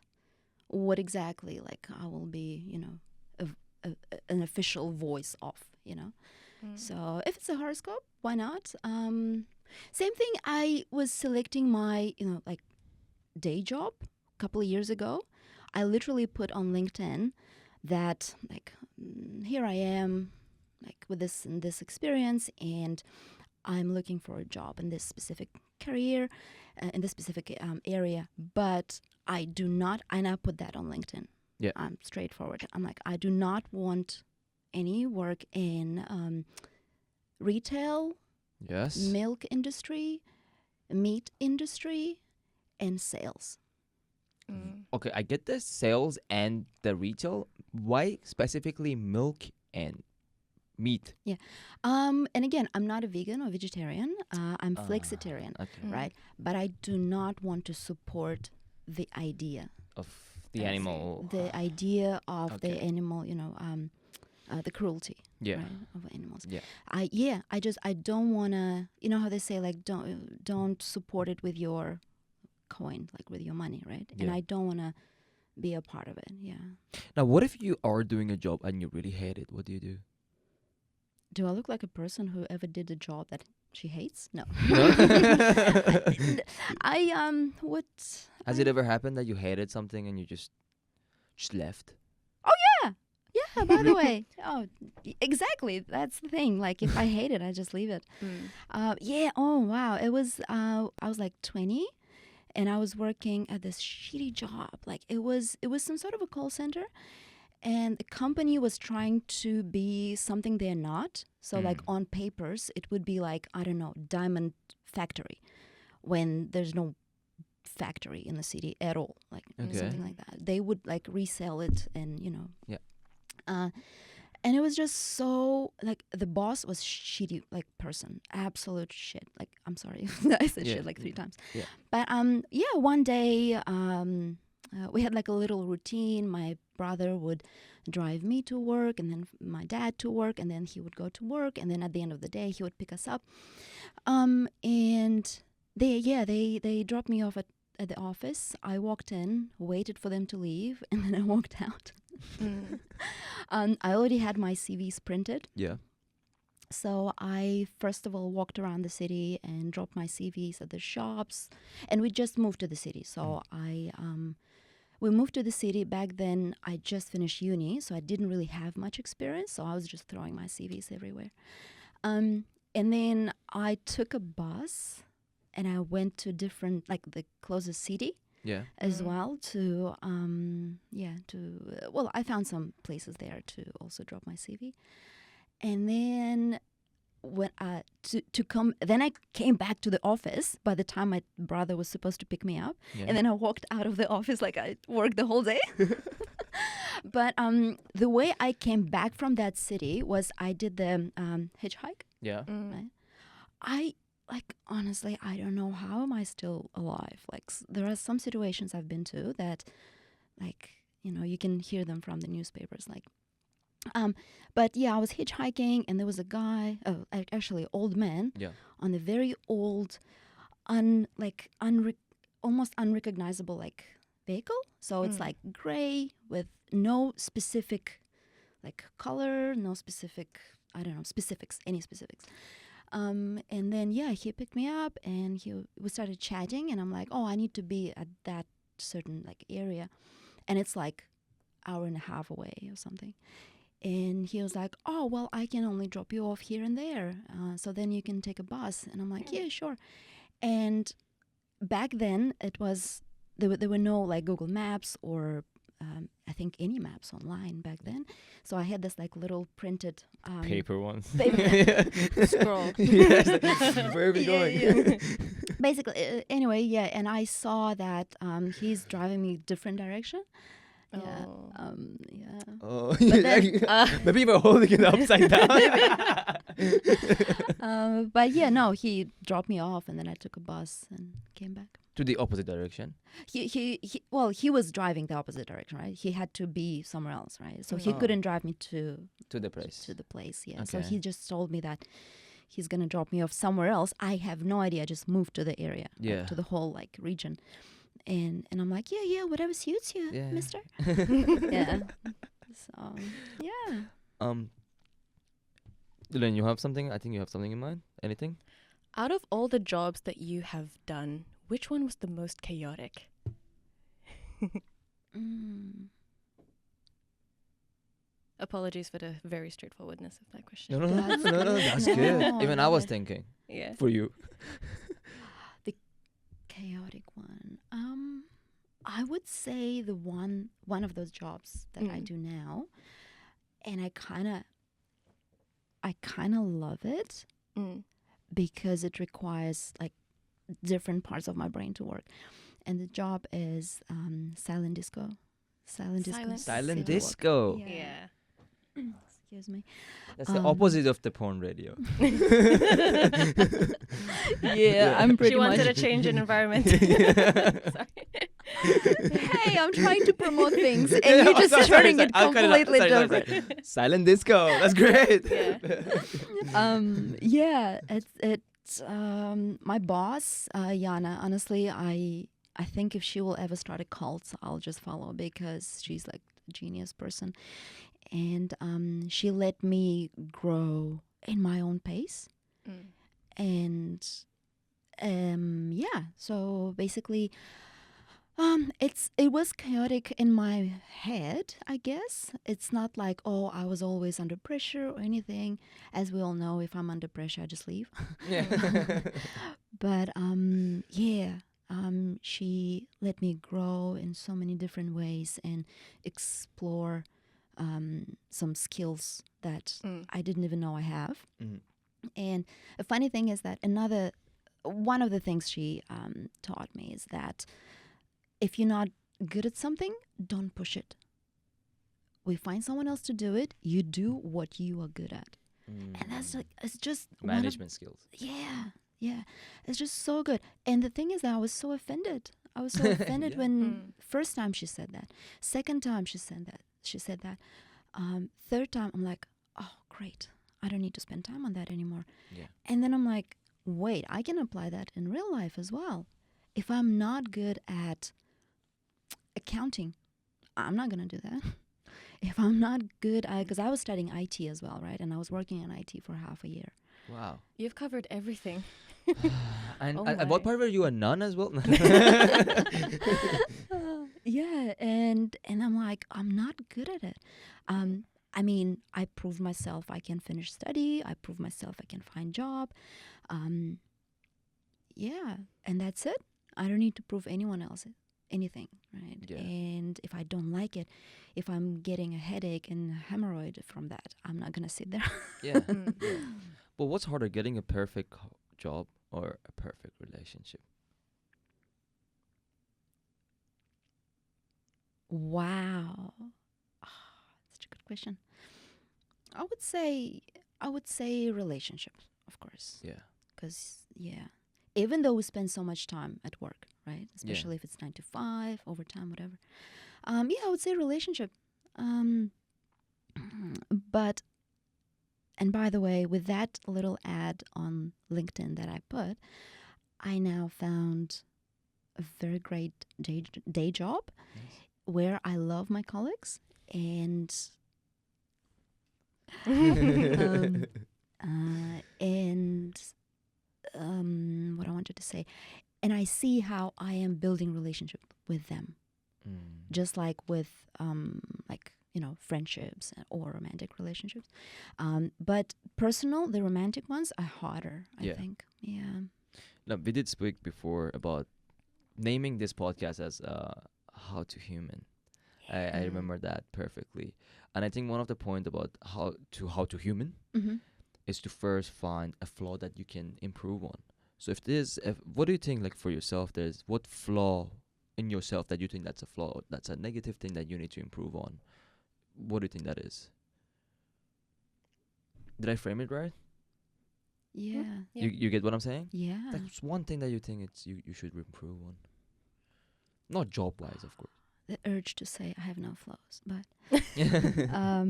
what exactly like I will be, an official voice of, So if it's a horoscope, why not? Same thing. I was selecting my, like day job a couple of years ago. I literally put on LinkedIn that like here I am, like with this and this experience, and I'm looking for a job in this specific career, in this specific area, but I do not, and I put that on LinkedIn. Yeah. I'm straightforward. I'm like, I do not want any work in retail, Yes. milk industry, meat industry, and sales. Mm. Okay, I get the sales and the retail. Why specifically milk and meat? And again, I'm not a vegan or vegetarian. I'm flexitarian, Okay. Mm. right? But I do not want to support the idea. Of the animal. The idea of the Okay. animal, the cruelty, Yeah. right, of animals. Yeah. I don't want to, how they say, like, don't support it with your coin, like with your money, right? And Yeah. I don't want to be a part of it. Yeah. Now, what if you are doing a job and you really hate it? What do you do? Do I look like a person who ever did a job that she hates? No. No? What? Has it ever happened that you hated something and you just left? Yeah, by the way. Oh, exactly. That's the thing. Like, if I hate it, I just leave it. Mm. Yeah. Oh, wow. It was, I was like 20 and I was working at this shitty job. Like, it was some sort of a call center, and the company was trying to be something they're not. So, like, on papers, it would be like, I don't know, diamond factory, when there's no factory in the city at all, like Okay. something like that. They would like resell it, and Yeah. And it was just so, like, the boss was shitty, like, person, absolute shit. Like, I'm sorry, I said Yeah, shit like 3 yeah, times. yeah. But yeah, one day we had like a little routine. My brother would drive me to work, and then my dad to work, and then he would go to work, and then at the end of the day he would pick us up. And they dropped me off at the office. I walked in, waited for them to leave, and then I walked out. Mm. I already had my CVs printed. Yeah. So I first of all walked around the city and dropped my CVs at the shops, and we just moved to the city. So we moved to the city. Back then I just finished uni, so I didn't really have much experience. So I was just throwing my CVs everywhere. And then I took a bus and I went to different, like the closest city Yeah. as well to well, I found some places there to also drop my CV. And then when to come, then I came back to the office by the time my brother was supposed to pick me up. Yeah. And then I walked out of the office like I worked the whole day. But the way I came back from that city was I did the hitchhike. Yeah. Mm. Right? I, like, honestly, I don't know how am I still alive. Like, there are some situations I've been to that, like, you can hear them from the newspapers, like. But yeah, I was hitchhiking, and there was a guy, actually old man, Yeah. on a very old almost unrecognizable like vehicle. So it's like gray with no specific like color, no specific, I don't know, specifics, any specifics. And then he picked me up and we started chatting, and I'm like, oh, I need to be at that certain like area, and it's like hour and a half away or something. And he was like, oh, well, I can only drop you off here and there, so then you can take a bus. And I'm like, yeah, sure. And back then it was there were no like Google Maps or I think any maps online back then. So I had this like little printed Paper ones. Scroll. Yes. Where are we going? Yeah. Basically, anyway, and I saw that he's driving me different direction. Yeah. Oh. Yeah. Oh, then, maybe you were holding it upside down. But no, he dropped me off, and then I took a bus and came back. To the opposite direction. He was driving the opposite direction, right? He had to be somewhere else, right? So he Oh. couldn't drive me to To the place. the place. Yeah. So Okay. he just told me that he's gonna drop me off somewhere else. I have no idea. I just moved to the area, like, Yeah. to the whole like region, and I'm like, yeah, whatever suits you, Yeah. Mister. Yeah. So yeah. Dylan, you have something? I think you have something in mind. Anything? Out of all the jobs that you have done, which one was the most chaotic? Mm. Apologies for the very straightforwardness of that question. No, That's no, good. that's No, good. Even I was no. thinking Yeah. for you. Chaotic one. I would say the one of those jobs that I do now, and I kind of love it Mm. because it requires like different parts of my brain to work, and the job is silent disco. Silent disco. Silent city disco. walk. Yeah. Excuse me. That's the opposite of the porn radio. Yeah, I'm pretty She wanted much. a change in environment. Sorry. Hey, I'm trying to promote things, and you're just turning it I'll cut it out. completely Sorry. different. Silent disco. That's great. Yeah. It's my boss, Yana. Honestly, I think if she will ever start a cult, I'll just follow because she's like a genius person, and she let me grow in my own pace, and So basically, it was chaotic in my head, I guess. It's not like, oh, I was always under pressure or anything. As we all know, if I'm under pressure, I just leave. Yeah. But she let me grow in so many different ways and explore some skills that I didn't even know I have. And a funny thing is that one of the things she taught me is that if you're not good at something, don't push it. We find someone else to do it. You do what you are good at. And that's like, it's just management skills. Yeah. It's just so good. And the thing is that I was so offended. I was so offended when first time she said that. Second time she said that. Third time I'm like, oh, great. I don't need to spend time on that anymore. Yeah. And then I'm like, wait, I can apply that in real life as well. If I'm not good at accounting, I'm not going to do that. If I'm not good at, because I was studying IT as well, right? And I was working in IT for half a year. Wow. You've covered everything. And Oh at my. what part were you a nun as well? Yeah, and I'm like, I'm not good at it. I mean, I proved myself I can finish study. I proved myself I can find job. Yeah, and that's it. I don't need to prove anyone else anything, right? Yeah. And if I don't like it, if I'm getting a headache and a hemorrhoid from that, I'm not gonna sit there. Yeah. Yeah. But what's harder, getting a perfect job or a perfect relationship? Wow. Such a good question. I would say relationships, of course. Yeah. Because, even though we spend so much time at work, right? Especially if it's 9 to 5, overtime, whatever. I would say relationship. But, and by the way, with that little ad on LinkedIn that I put, I now found a very great day job Nice. where I love my colleagues and Mm. and what I wanted to say, and I see how I am building relationship with them, just like with like friendships or romantic relationships. But the romantic ones are harder, I Yeah. think. Yeah. Now, we did speak before about naming this podcast as How to Human. I remember that perfectly. And I think one of the point about how to human Mm-hmm. is to first find a flaw that you can improve on. So what do you think, like, for yourself, there's what flaw in yourself that you think that's a flaw, that's a negative thing that you need to improve on? What do you think that is? Did I frame it right? Yeah. Yeah. You get what I'm saying? Yeah. That's one thing that you think you should improve on. Not job wise, of course. The urge to say I have no flaws, but Yeah.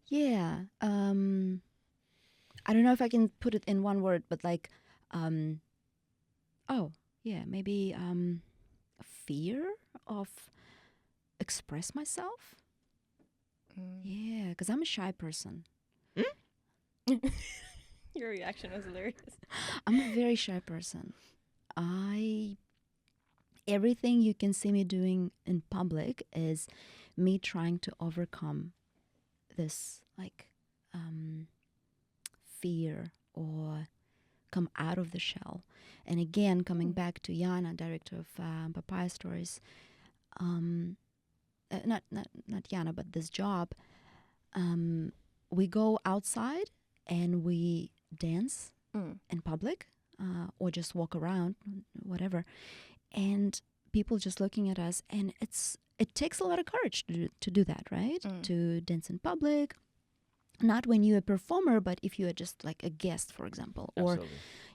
yeah. I don't know if I can put it in one word, but like, oh yeah, maybe fear of express myself. Yeah, because I'm a shy person. Your reaction was hilarious. I'm a very shy person. Everything you can see me doing in public is me trying to overcome this like fear or come out of the shell. And again, coming back to Yana, director of Papaya Stories, not Yana, but this job, we go outside and we dance in public or just walk around, whatever, and people just looking at us, and it takes a lot of courage to do that, right? To dance in public, not when you're a performer, but if you are just like a guest, for example. Absolutely. Or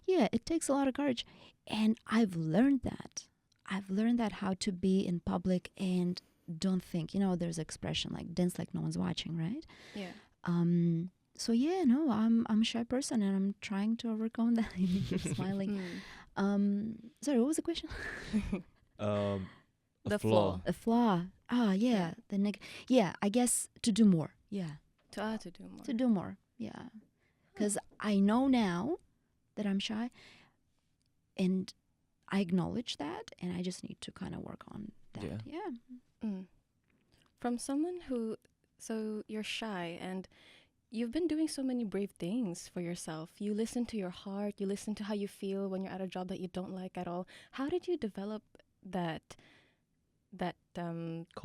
yeah, it takes a lot of courage, and I've learned that how to be in public and don't think, there's expression like dance like no one's watching, right? Yeah. So yeah, no, I'm a shy person and I'm trying to overcome that. You keep smiling. Sorry, what was the question? A The flaw. flaw. A flaw. Ah, yeah. Yeah, I guess to do more. Yeah. To do more. To do more. Yeah. Because I know now that I'm shy and I acknowledge that, and I just need to kind of work on that. Yeah. From someone so you're shy and you've been doing so many brave things for yourself. You listen to your heart, you listen to how you feel when you're at a job that you don't like at all. How did you develop that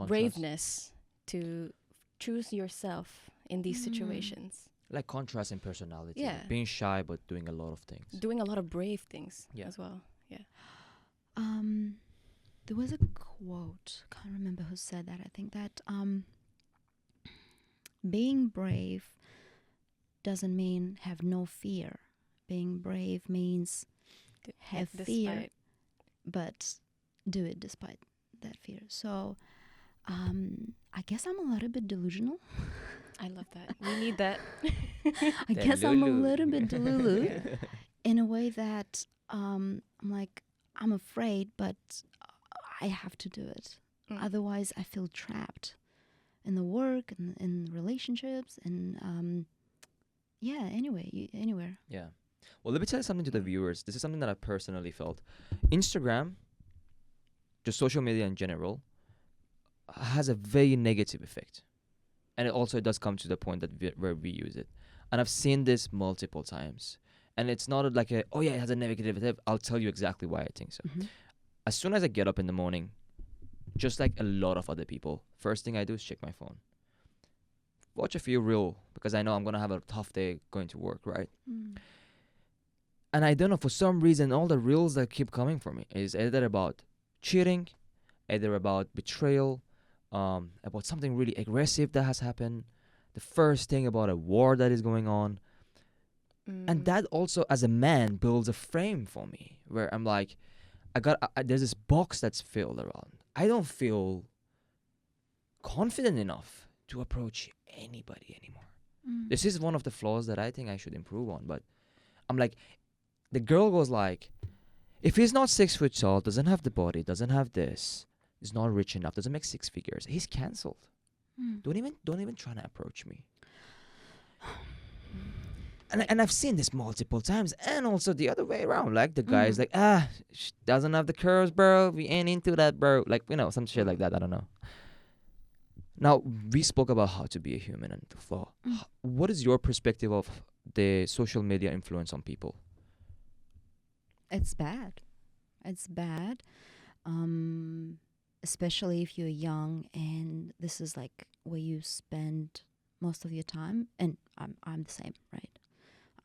braveness to choose yourself in these situations? Like contrast in personality. Yeah. Like being shy but doing a lot of things. Doing a lot of brave things Yeah. as well. Yeah. There was a quote, can't remember who said that. I think that being brave doesn't mean have no fear. Being brave means have fear, but do it despite that fear. So I guess I'm a little bit delusional. I love that. We need that. I guess I'm a little bit delulu in a way that I'm like, I'm afraid, but I have to do it. Otherwise, I feel trapped in the work and in relationships and anywhere. Yeah. Well, let me tell you something to the viewers. This is something that I personally felt. Instagram, just social media in general, has a very negative effect. And it does come to the point that where we use it. And I've seen this multiple times. And it's not like it has a negative effect. I'll tell you exactly why I think so. Mm-hmm. As soon as I get up in the morning, just like a lot of other people, first thing I do is check my phone. Watch a few reels, because I know I'm going to have a tough day going to work, right? And I don't know, for some reason, all the reels that keep coming for me is either about cheating, either about betrayal, about something really aggressive that has happened, the first thing about a war that is going on. And that also, as a man, builds a frame for me where I'm like, there's this box that's filled around. I don't feel confident enough to approach anybody anymore. This is one of the flaws that I think I should improve on. But I'm like, the girl was like, if he's not 6 foot tall, doesn't have the body, doesn't have this, is not rich enough, doesn't make 6 figures, he's cancelled. Mm. Don't even try to approach me. And I've seen this multiple times, and also the other way around. Like the guy is like, she doesn't have the curves, bro. We ain't into that, bro. Like, you know, some shit like that. I don't know. Now we spoke about how to be a human and the flaw. What is your perspective of the social media influence on people? It's bad. It's bad. Especially if you're young and this is like where you spend most of your time. And I'm the same, right?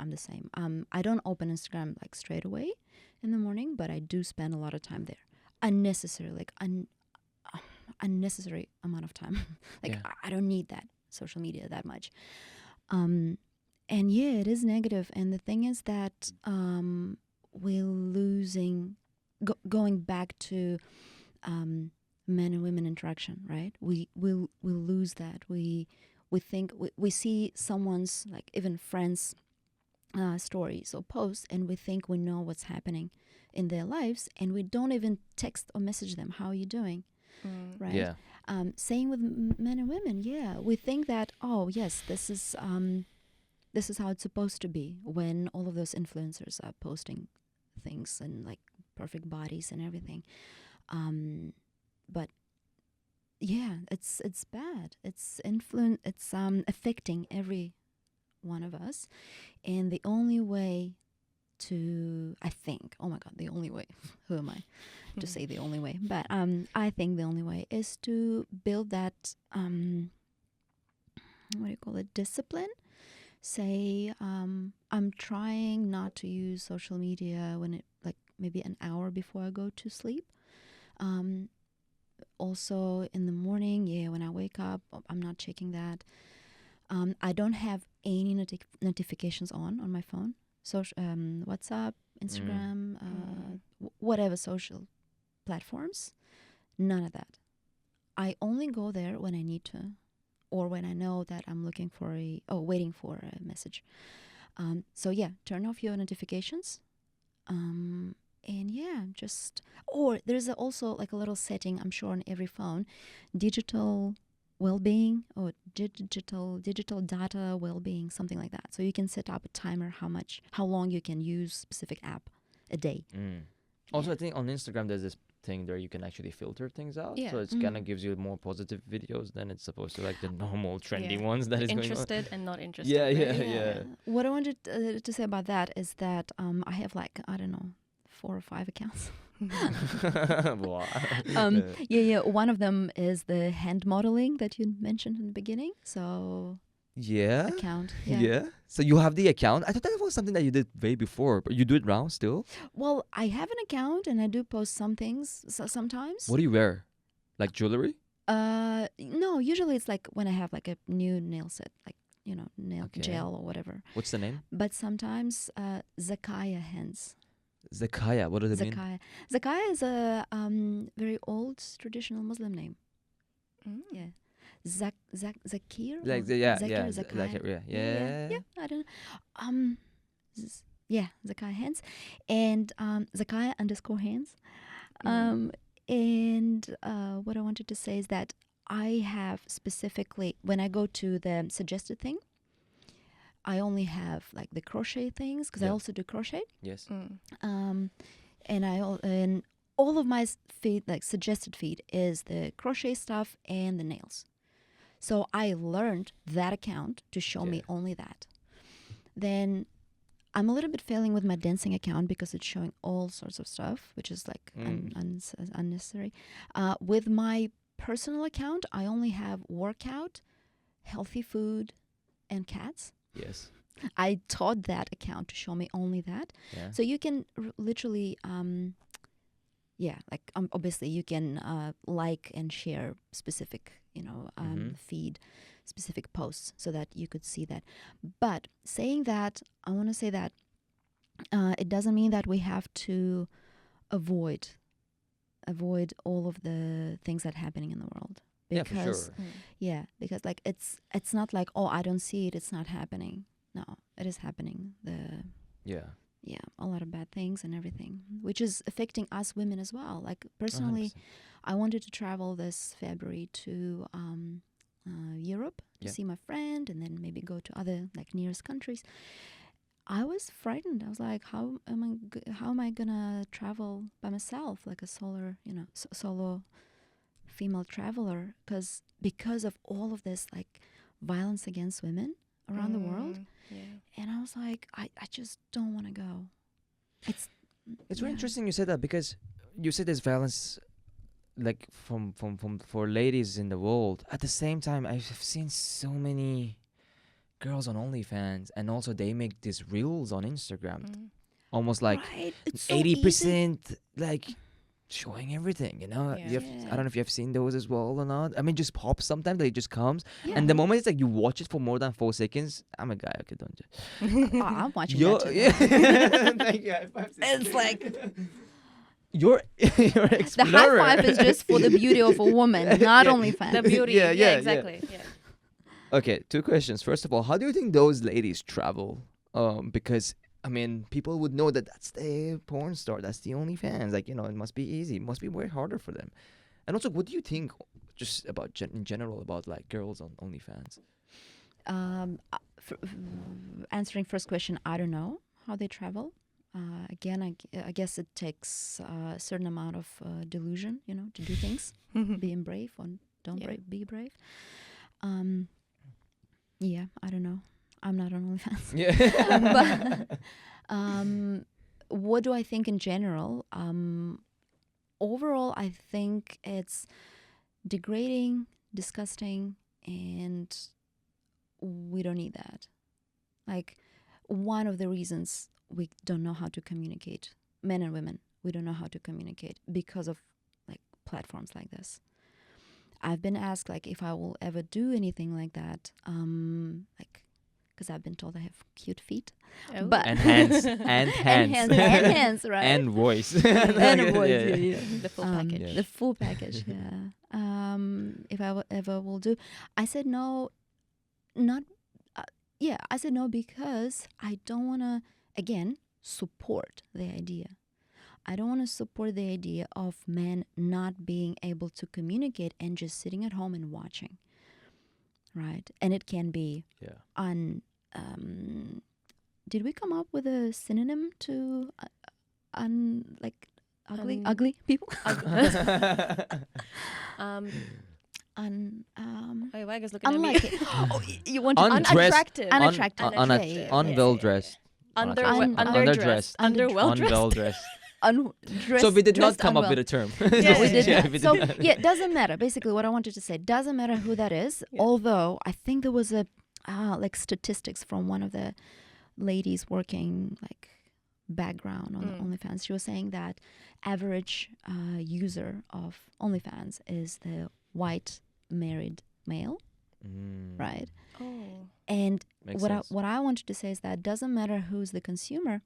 I'm the same. I don't open Instagram like straight away in the morning, but I do spend a lot of time there. Unnecessary, like unnecessary amount of time. Like Yeah. I don't need that social media that much. And yeah, it is negative. And the thing is that we're losing, going back to men and women interaction, right? We'll lose that. We think we see someone's like even friends stories or posts, and we think we know what's happening in their lives, and we don't even text or message them, how are you doing? Right? Yeah. Same with men and women. Yeah, we think that, oh yes, this is how it's supposed to be when all of those influencers are posting things and like perfect bodies and everything. But yeah, it's bad. It's affecting every one of us. And the only way to, I think, oh my God, the only way, who am I to say the only way? But I think the only way is to build that, what do you call it, discipline. Say, I'm trying not to use social media when it, like maybe an hour before I go to sleep. Also in the morning, when I wake up, I'm not checking that. I don't have any notifications on my phone. WhatsApp, Instagram, whatever social platforms. None of that. I only go there when I need to, or when I know that I'm looking for waiting for a message. So yeah, turn off your notifications. And yeah, or there's also like a little setting, I'm sure on every phone, digital well-being or digital data well-being, something like that. So you can set up a timer how long you can use specific app a day. Also, I think on Instagram there's this thing there you can actually filter things out. Yeah. So it's kind of gives you more positive videos than it's supposed to, like the normal trendy Yeah. ones that is going on. Interested and not interested. Yeah, right? yeah. What I wanted to say about that is that I have like, I don't know, 4 or 5 accounts. Wow. One of them is the hand modeling that you mentioned in the beginning. So Yeah. account. Yeah. So you have the account. I thought that was something that you did way before, but you do it now still. Well, I have an account and I do post some things sometimes. What do you wear? Like jewelry? No, usually it's like when I have like a new nail set, like, nail Okay. gel or whatever. What's the name? But sometimes Zakaya hands. Zakaya. What does it mean? Zakaya. Zakaya is a very old traditional Muslim name. Yeah. Zakir? Like or yeah, Zakir, yeah, Zakaya. yeah. I don't know. Zakaya hands. And Zakaya _hands. And what I wanted to say is that I have specifically, when I go to the suggested thing, I only have like the crochet things, because I Yeah. also do crochet. Yes. And all of my feed, like suggested feed, is the crochet stuff and the nails. So I learned that account to show me Yeah. only that. Then I'm a little bit failing with my dancing account because it's showing all sorts of stuff, which is like unnecessary. With my personal account, I only have workout, healthy food, and cats. Yes. I taught that account to show me only that. Yeah. So you can literally, obviously you can like and share specific, feed, specific posts so that you could see that. But saying that, I want to say that it doesn't mean that we have to avoid all of the things that are happening in the world. Yeah, for Because sure. yeah, because like it's not like, oh, I don't see it, it's not happening. No, it is happening. Yeah. yeah, a lot of bad things and everything, which is affecting us women as well. Like personally, 100%. I wanted to travel this February to Europe to Yeah. see my friend, and then maybe go to other like nearest countries. I was frightened. I was like, how am I gonna travel by myself, like a solo female traveler? Because of all of this like violence against women around the world. Yeah. And I was like, I just don't want to go. It's It's very yeah. interesting you said that, because you said there's violence like from for ladies in the world. At the same time, I've seen so many girls on OnlyFans, and also they make these reels on Instagram, almost like Right. It's so 80% like showing everything. Yeah. I don't know if you have seen those as well or not. I mean, just pops sometimes, they just comes, Yeah. and the moment it's like you watch it for more than 4 seconds, I'm a guy, okay, don't you? I'm watching You're, that too. yeah. Thank you. High five, It's sister. like you're the explorer. high five is just for the beauty of a woman, not Yeah. only fans. The beauty. Yeah, Yeah, yeah, exactly. Yeah. Okay, 2 questions. First of all, how do you think those ladies travel? Because I mean, people would know that that's the porn star, that's the OnlyFans. Like, it must be easy. It must be way harder for them. And also, what do you think, just about in general, about like girls on OnlyFans? Answering first question, I don't know how they travel. Again, I guess it takes a certain amount of delusion, to do things, being brave or don't Yeah. be brave. Yeah, I don't know. I'm not on OnlyFans. Yeah. But what do I think in general? Overall, I think it's degrading, disgusting, and we don't need that. Like, one of the reasons we don't know how to communicate, men and women, we don't know how to communicate because of like platforms like this. I've been asked like if I will ever do anything like that, like because I've been told I have cute feet, Oh. but And hands. And and hands. hands, right? And voice. And a voice, Yeah, yeah. The full package. Yeah. The full package, yeah. If I ever will do, I said no, not, I said no because I don't want to, again, support the idea. I don't want to support the idea of men not being able to communicate and just sitting at home and watching, right? And it can be Yeah. did we come up with a synonym to like ugly people? Oh, Waga's looking at me. Unlucky. Oh, you want to Unattractive. Unattractive. Unwell dressed. Underdressed. Underwell dressed. Unwell dressed. Undressed. So we did not dressed come up unwell. with a term. Yeah, We did Yeah, not. we So did not. yeah, it doesn't matter. Basically, what I wanted to say, doesn't matter who that is. Yeah. Although I think there was a like statistics from one of the ladies working like background on the OnlyFans. She was saying that average user of OnlyFans is the white married male, right? Oh. And Makes what sense. I wanted to say is that doesn't matter who's the consumer.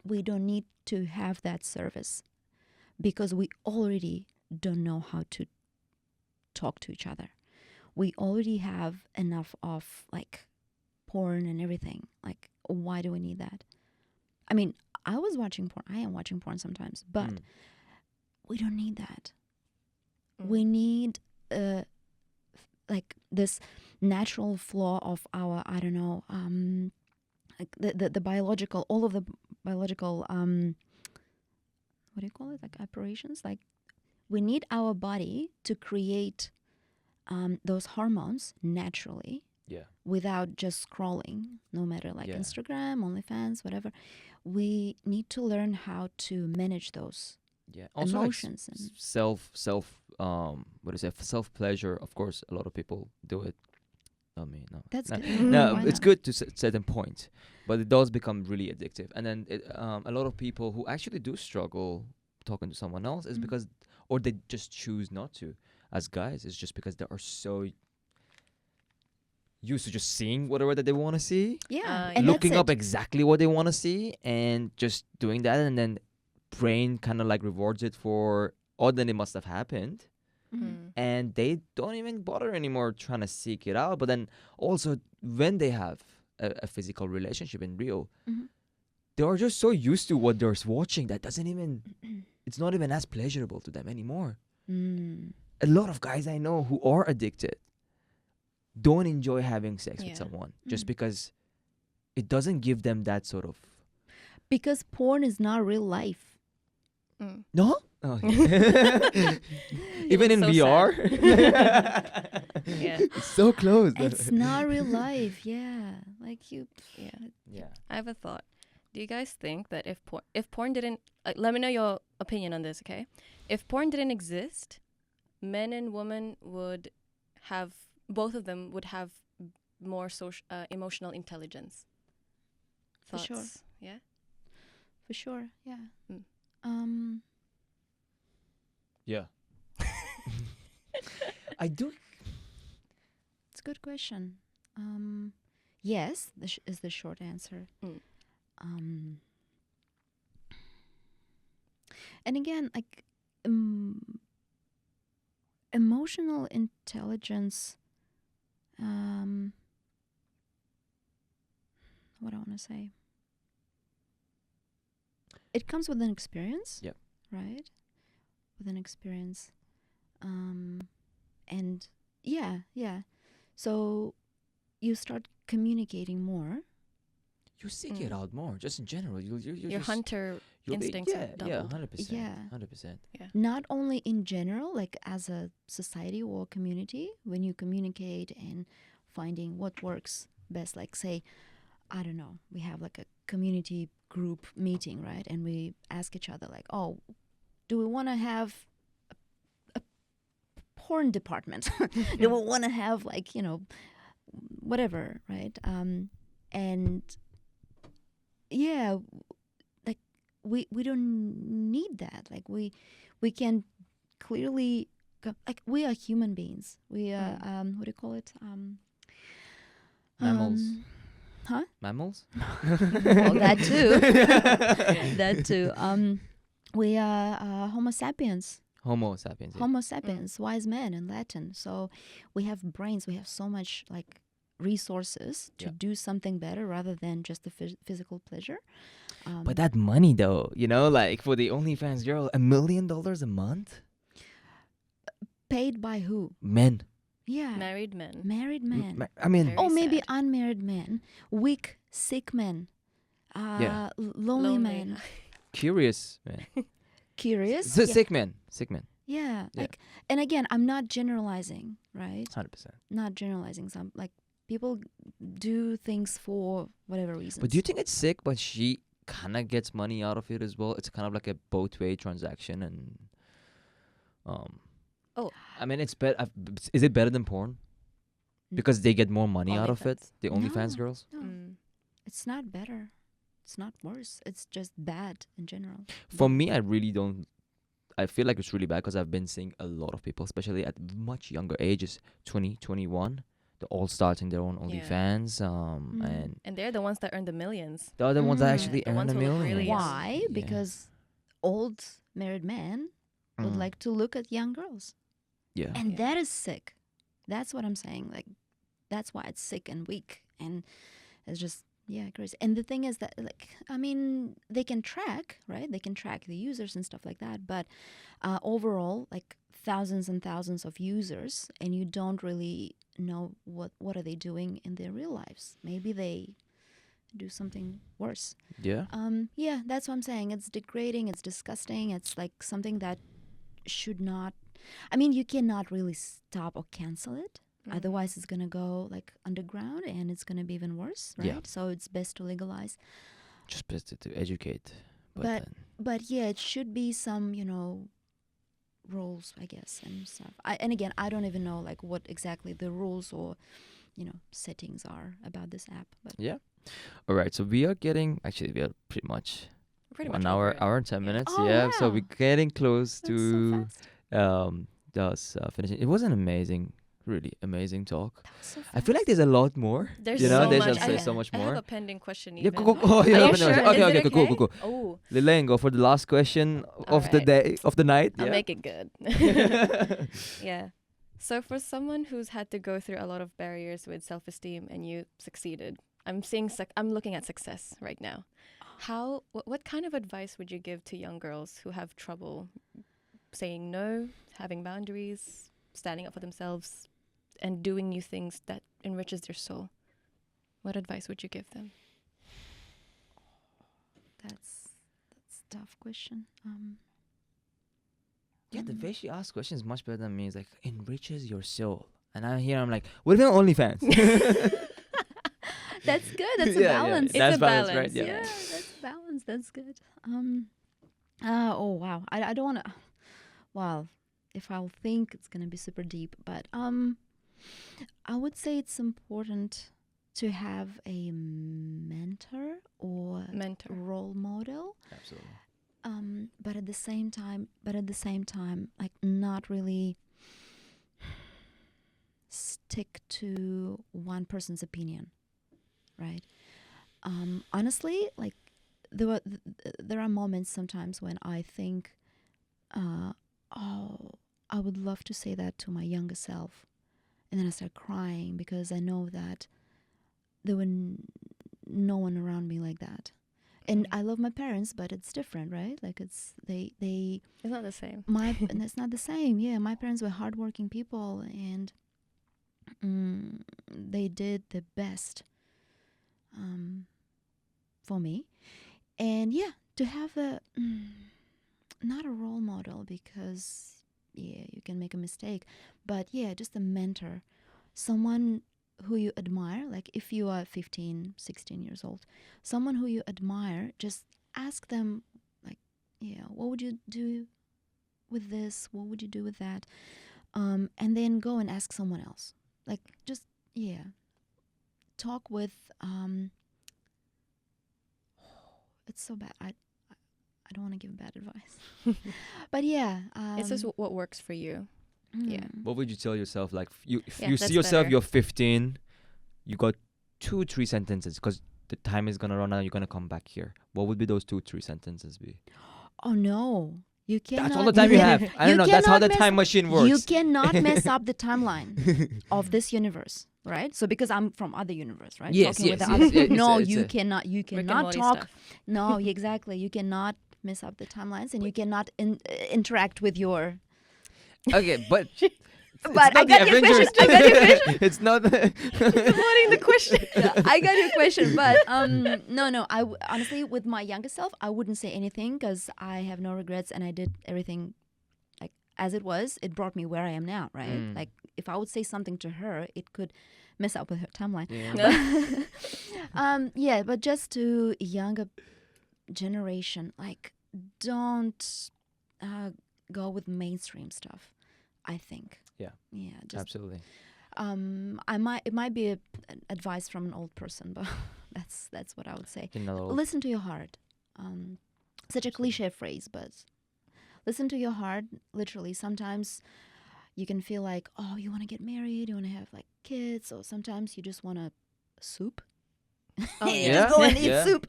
We don't need to have that service because we already don't know how to talk to each other. We already have enough of like porn and everything. Like, why do we need that? I mean, I was watching porn. I am watching porn sometimes, but we don't need that. We need like this natural flaw of our, I don't know, like the biological, all of the biological, what do you call it? Like operations. Like we need our body to create those hormones naturally. Yeah. Without just scrolling, no matter like Instagram, OnlyFans, whatever. We need to learn how to manage those Also emotions. like And self pleasure. Of course, a lot of people do it. Not me, no. that's No, good. no, Why it's not? good to certain point, but it does become really addictive. And then a lot of people who actually do struggle talking to someone else is because, or they just choose not to. As guys, it's just because they are so used to just seeing whatever that they want to see, Yeah, And looking that's up exactly what they want to see, and just doing that, and then brain kind of like rewards it for, oh, then it must have happened. And they don't even bother anymore trying to seek it out. But then also when they have a physical relationship in real, they are just so used to what they're watching that doesn't even, it's not even as pleasurable to them anymore. Mm. A lot of guys I know who are addicted don't enjoy having sex with Yeah. someone just Mm. because it doesn't give them that sort of Because porn is not real life. Mm. no. Oh, yeah. Even in So VR. Yeah. It's so close. It's not real life. Yeah, like you. Yeah. Yeah. I have a thought. Do you guys think that if porn didn't, let me know your opinion on this, okay? If porn didn't exist, men and women would have, both of them would have more emotional intelligence. For sure. Thoughts? Yeah. For sure. Yeah. Mm. Yeah. I do. It's a good question. Yes, is the short answer. Mm. And again, like emotional intelligence. What I want to say. It comes with an experience. Yep. Right. With an experience. And yeah. So you start communicating more. You seek it Mm. out more, just in general. You Your just, hunter you'll be- instincts yeah, have yeah, doubled. 100%. Yeah. 100%. Not only in general, like as a society or community, when you communicate and finding what works best, like say, I don't know, we have like a community group meeting, right? And we ask each other like, oh, do we want to have a porn department? Do we want to have like, whatever, right? And yeah, like we don't need that. Like we can clearly like we are human beings. We are what do you call it? Mammals. Huh? Mammals? Well, that too. That too. We are Homo sapiens. Homo sapiens. Yeah. Homo sapiens, wise men in Latin. So we have brains. We have so much like resources to Yeah. do something better rather than just the physical pleasure. But that money, though, like for the OnlyFans girl, $1 million a month? paid by who? Men. Yeah, Married men. married men. I mean, Very Oh, maybe sad. unmarried men, weak, sick men, Yeah. lonely men, curious, man. curious. Sick man. Sick man. Yeah, Yeah. like, and again, I'm not generalizing, right? 100%. Not generalizing. Some like people do things for whatever reasons. But do you think it's sick, but she kind of gets money out of it as well? It's kind of like a both-way transaction, and Oh. I mean, it's better. Is it better than porn? Because they get more money out of it. OnlyFans. The OnlyFans No. girls. No, Mm. it's not better. It's not worse. It's just bad in general. For me, I really don't. I feel like it's really bad because I've been seeing a lot of people, especially at much younger ages, 20, 21. They're all starting their own Yeah. OnlyFans. Mm. And And they're the ones that earn the millions. the other ones that Mm. actually The earn ones a who look million. really young. Why? Yeah. Because old married men would Mm. like to look at young girls. Yeah. And Yeah. that is sick. That's what I'm saying. Like, that's why it's sick and weak. And it's just, yeah, crazy. And the thing is that, like, I mean, they can track, right? They can track the users and stuff like that. But overall, like, thousands and thousands of users, and you don't really know what are they doing in their real lives. Maybe they do something worse. Yeah. Yeah, that's what I'm saying. It's degrading. It's disgusting. It's like something that should not. I mean, you cannot really stop or cancel it. Mm. Otherwise, it's gonna go like underground, and it's gonna be even worse, right? Yeah. So it's best to legalize. Just best to educate. But, But- then, But yeah, it should be some, rules, I guess, and stuff. And again, I don't even know like what exactly the rules or, settings are about this app. But yeah. All right. So we are pretty much Pretty 1 much hour, over it. hour and 10 Yeah. minutes. Oh, yeah. So wow. we're getting close that's so to fast. us finishing. It was an amazing, really amazing talk. That was so I feel like fast. there's a lot more. There's You know, so there's much. just there's so much I have more. a pending question. Yeah, Even. go. Oh, Are yeah. you no, sure? Okay, Is okay, it cool, okay? cool. Oh, Lilaine, go for the last question of the Alright. day, of the night. I'll Yeah. make it good. Yeah. So for someone who's had to go through a lot of barriers with self-esteem and you succeeded, I'm looking at success right now. What kind of advice would you give to young girls who have trouble saying no, having boundaries, standing up for themselves, and doing new things that enriches their soul? What advice would you give them? That's a tough question. Yeah, the way she asks questions is much better than me. It's like, enriches your soul. And I'm like, what if OnlyFans? That's good. That's a Yeah, yeah. balance. That's It's a balance, right? balance, Yeah. Yeah, that's a balance. That's good. Oh wow. I don't want to. Well, if I'll think, it's gonna be super deep. But I would say it's important to have a mentor or role model. Absolutely. But at the same time, like not really stick to one person's opinion, right? Honestly, like there are moments sometimes when I think, oh, I would love to say that to my younger self, and then I start crying because I know that there were no one around me like that. And I love my parents, but it's different, right? Like it's It's not the same. and it's not the same. Yeah, my parents were hardworking people, and they did the best for me. And yeah, to have not a role model, because yeah, you can make a mistake, but yeah, just a mentor, someone who you admire. Like if you are 15, 16 years old, someone who you admire, just ask them, like, yeah, what would you do with this? What would you do with that? And then go and ask someone else. Like, just, yeah, talk with, it's so bad. I don't want to give bad advice. But yeah. It's just what works for you. Yeah. What would you tell yourself? Like, if Yeah, you see that's yourself, better. you're 15, you got 2-3 sentences because the time is gonna run out. You're gonna come back here. What would be those 2-3 sentences be? Oh, no. You cannot. That's all the time you have. I don't know. That's how the cannot time machine works. You cannot mess up the timeline of this universe, right? So because I'm from other universe, right? Yes, Talking yes, with the yes. other, It's no, a- it's you a- cannot. You Rick and cannot Morty talk. stuff. No, exactly. You cannot mess up the timelines, and you cannot interact with your. Okay, but But I got your question. I got your question. It's not. Avoiding the question. I got your question, but no. Honestly, with my younger self, I wouldn't say anything because I have no regrets, and I did everything like as it was. It brought me where I am now, right? Mm. Like if I would say something to her, it could mess up with her timeline. Yeah. Yeah, but just to younger generation, like don't go with mainstream stuff. I think. Yeah. Just Absolutely. it might be an advice from an old person, but that's what I would say. Another Listen to your heart. Such a cliche phrase, but listen to your heart. Literally, sometimes you can feel like, oh, you want to get married, you want to have like kids, or sometimes you just want a soup. Oh, You yeah. just go and eat Yeah. soup.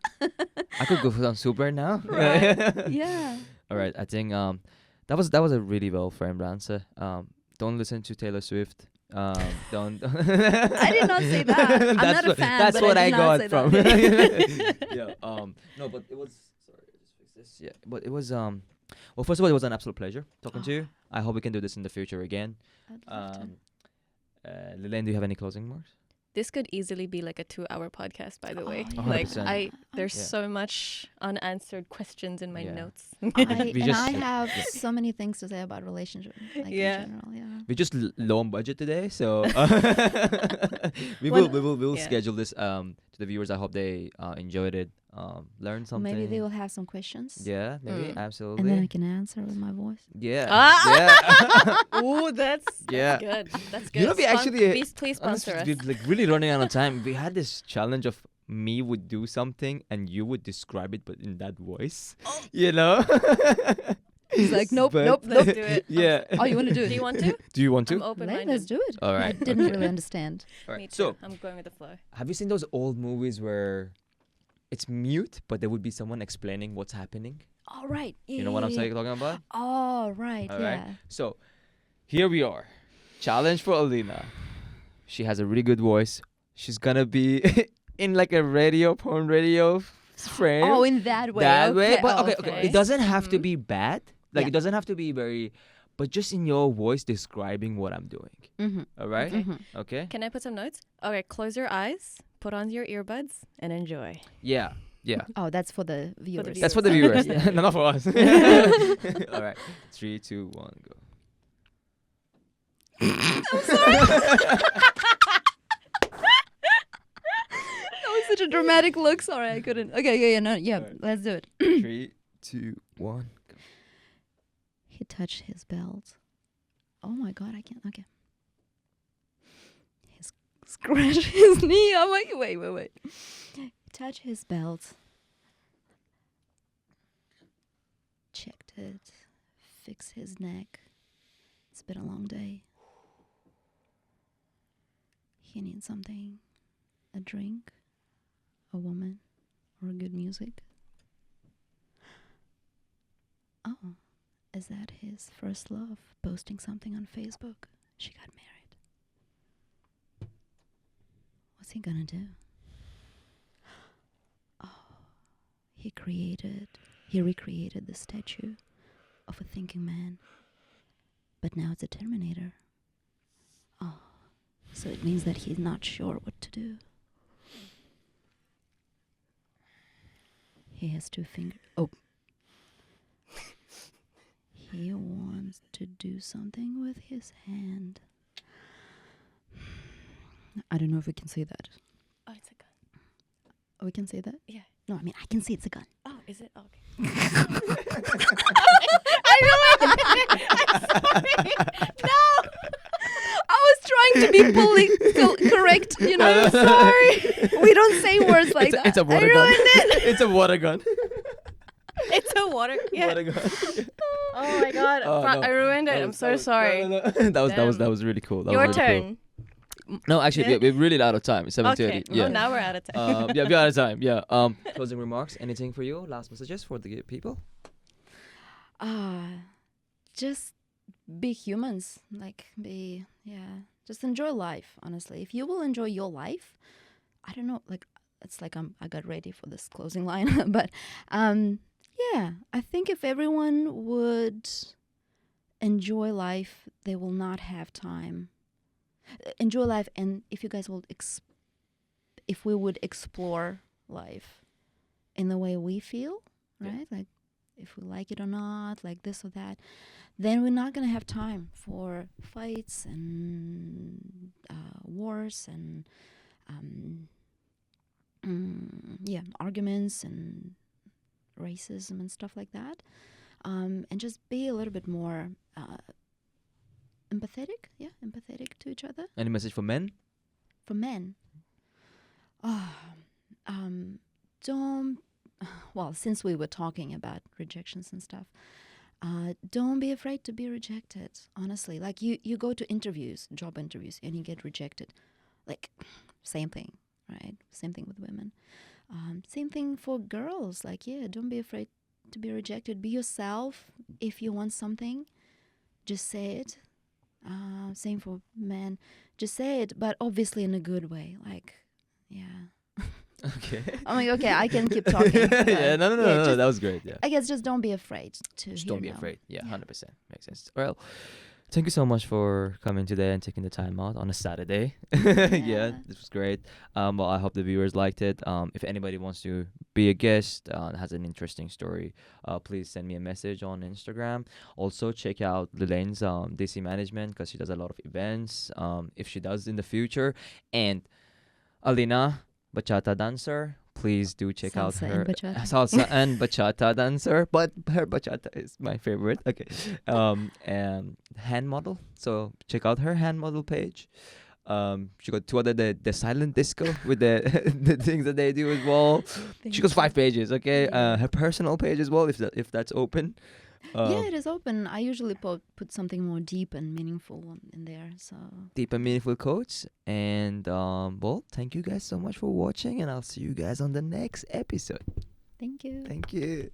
I could go for some soup right now. Right. Yeah. All right. I think that was a really well framed answer. Don't listen to Taylor Swift. Don't. I did not say that. I'm not a fan. That's but what I I did not got say from. that. Yeah. No, but it was. Sorry, I just fix this. Yeah, but it was. Well, first of all, it was an absolute pleasure talking to you. I hope we can do this in the future again. I'd love to. Lillian, do you have any closing remarks? This could easily be like a 2-hour podcast, by the way. Oh, Like 100%. there's Yeah. so much unanswered questions in my Yeah. notes. I have so many things to say about relationship, like Yeah. in general. Yeah. We just low on budget today, so we When- will yeah. schedule this to the viewers. I hope they enjoyed it, learned something. Maybe they will have some questions. Yeah, maybe Mm. absolutely. And then I can answer with my voice. Yeah, Ah! yeah. Ooh, that's Yeah. good. That's good. You know, we actually, please sponsor us. Honestly, we're like really running out of time. We had this challenge of me would do something and you would describe it, but in that voice. You know. He's like, nope, But- nope, Let's nope. do it. Oh, Yeah. you want to do Do it? you want to? Do you want to? I'm open-minded. Let's do it. All I right. didn't okay. really understand. All Me right. too. So, I'm going with the flow. have you seen those old movies where it's mute, but there would be someone explaining what's happening? All right. You know what I'm talking about? Oh, right. All yeah. right. So, here we are. Challenge for Alina. She has a really good voice. She's gonna be in like a porn radio frame. Oh, in that way. That way, okay. but oh, okay. It doesn't have to Mhm. be bad. Like Yeah. it doesn't have to be very, but just in your voice describing what I'm doing. Mm-hmm. All right. Okay. Mm-hmm. Okay. Can I put some notes? Okay, close your eyes, put on your earbuds, and enjoy. Yeah. Yeah. Oh, that's for the viewers. That's for the viewers, Yeah. not for us. All right. 3, 2, 1, go. That was such a dramatic look. Sorry, I couldn't. Okay, yeah, no, yeah, Alright. let's do it. 3, 2, 1, go. He touched his belt. Oh my god, I can't. Okay. He scratched his knee. I'm like, wait. He touched his belt. Checked it. Fixed his neck. It's been a long day. He needs something. A drink. A woman. Or good music. Oh. Is that his first love? Posting something on Facebook. She got married. What's he gonna do? Oh, he recreated the statue of a thinking man. But now it's a Terminator. Oh, so it means that he's not sure what to do. He has 2 fingers. Oh. He wants to do something with his hand. I don't know if we can say that. Oh, it's a gun. Oh, we can say that? Yeah. No, I mean, I can say it's a gun. Oh, is it? Okay. I was trying to be politically correct, you know. I'm sorry. We don't say words like that. It's a water I gun. ruined it. It's a water gun. It's a water. Yeah. Water gun. Oh my god. Oh, no. I ruined it. That I'm was- so that was- sorry. no. That Damn. was really cool. That Your was really cool. turn. No, actually, Yeah. we're really out of time. It's 7:30. Okay. Yeah. Oh, now we're out of time. Yeah, we're out of time. Yeah. Closing remarks. Anything for you? Last messages for the people? Just be humans. Just enjoy life, honestly. If you will enjoy your life, I don't know, it's like I got ready for this closing line, but I think if everyone would enjoy life, they will not have time. Enjoy life, and if you guys will, if we would explore life in the way we feel, right? Like if we like it or not, like this or that, then we're not gonna have time for fights and wars and arguments and racism and stuff like that. And just be a little bit more empathetic to each other. Any message for men? For men, don't. Well, since we were talking about rejections and stuff, don't be afraid to be rejected. Honestly, like you go to interviews, job interviews, and you get rejected. Like, same thing, right? Same thing with women. Same thing for girls. Like, don't be afraid to be rejected. Be yourself. If you want something, just say it. Same for men. Just say it, but obviously in a good way. Like, Okay. I'm like, okay, I can keep talking. Yeah, no, just- that was great. Yeah. I guess just don't be afraid to Just hear don't be no. afraid. Yeah, Yeah. 100%. Makes sense. Well, thank you so much for coming today and taking the time out on a Saturday. Yeah, this was great. Well, I hope the viewers liked it. If anybody wants to be a guest, has an interesting story, please send me a message on Instagram. Also, check out Lilane's DC management because she does a lot of events. If she does in the future, and Alina, Bachata dancer. Please do check out Salsa her and bachata. salsa and bachata dancer, but her bachata is my favorite. Okay, and hand model. So check out her hand model page. She got 2 other the silent disco with the the things that they do as well. She goes 5 pages. Okay, Yeah. her personal page as well if that's open. Yeah, it is open. I usually put something more deep and meaningful in there. So Deep and meaningful quotes. And well, thank you guys so much for watching, and I'll see you guys on the next episode. thank you. Thank you.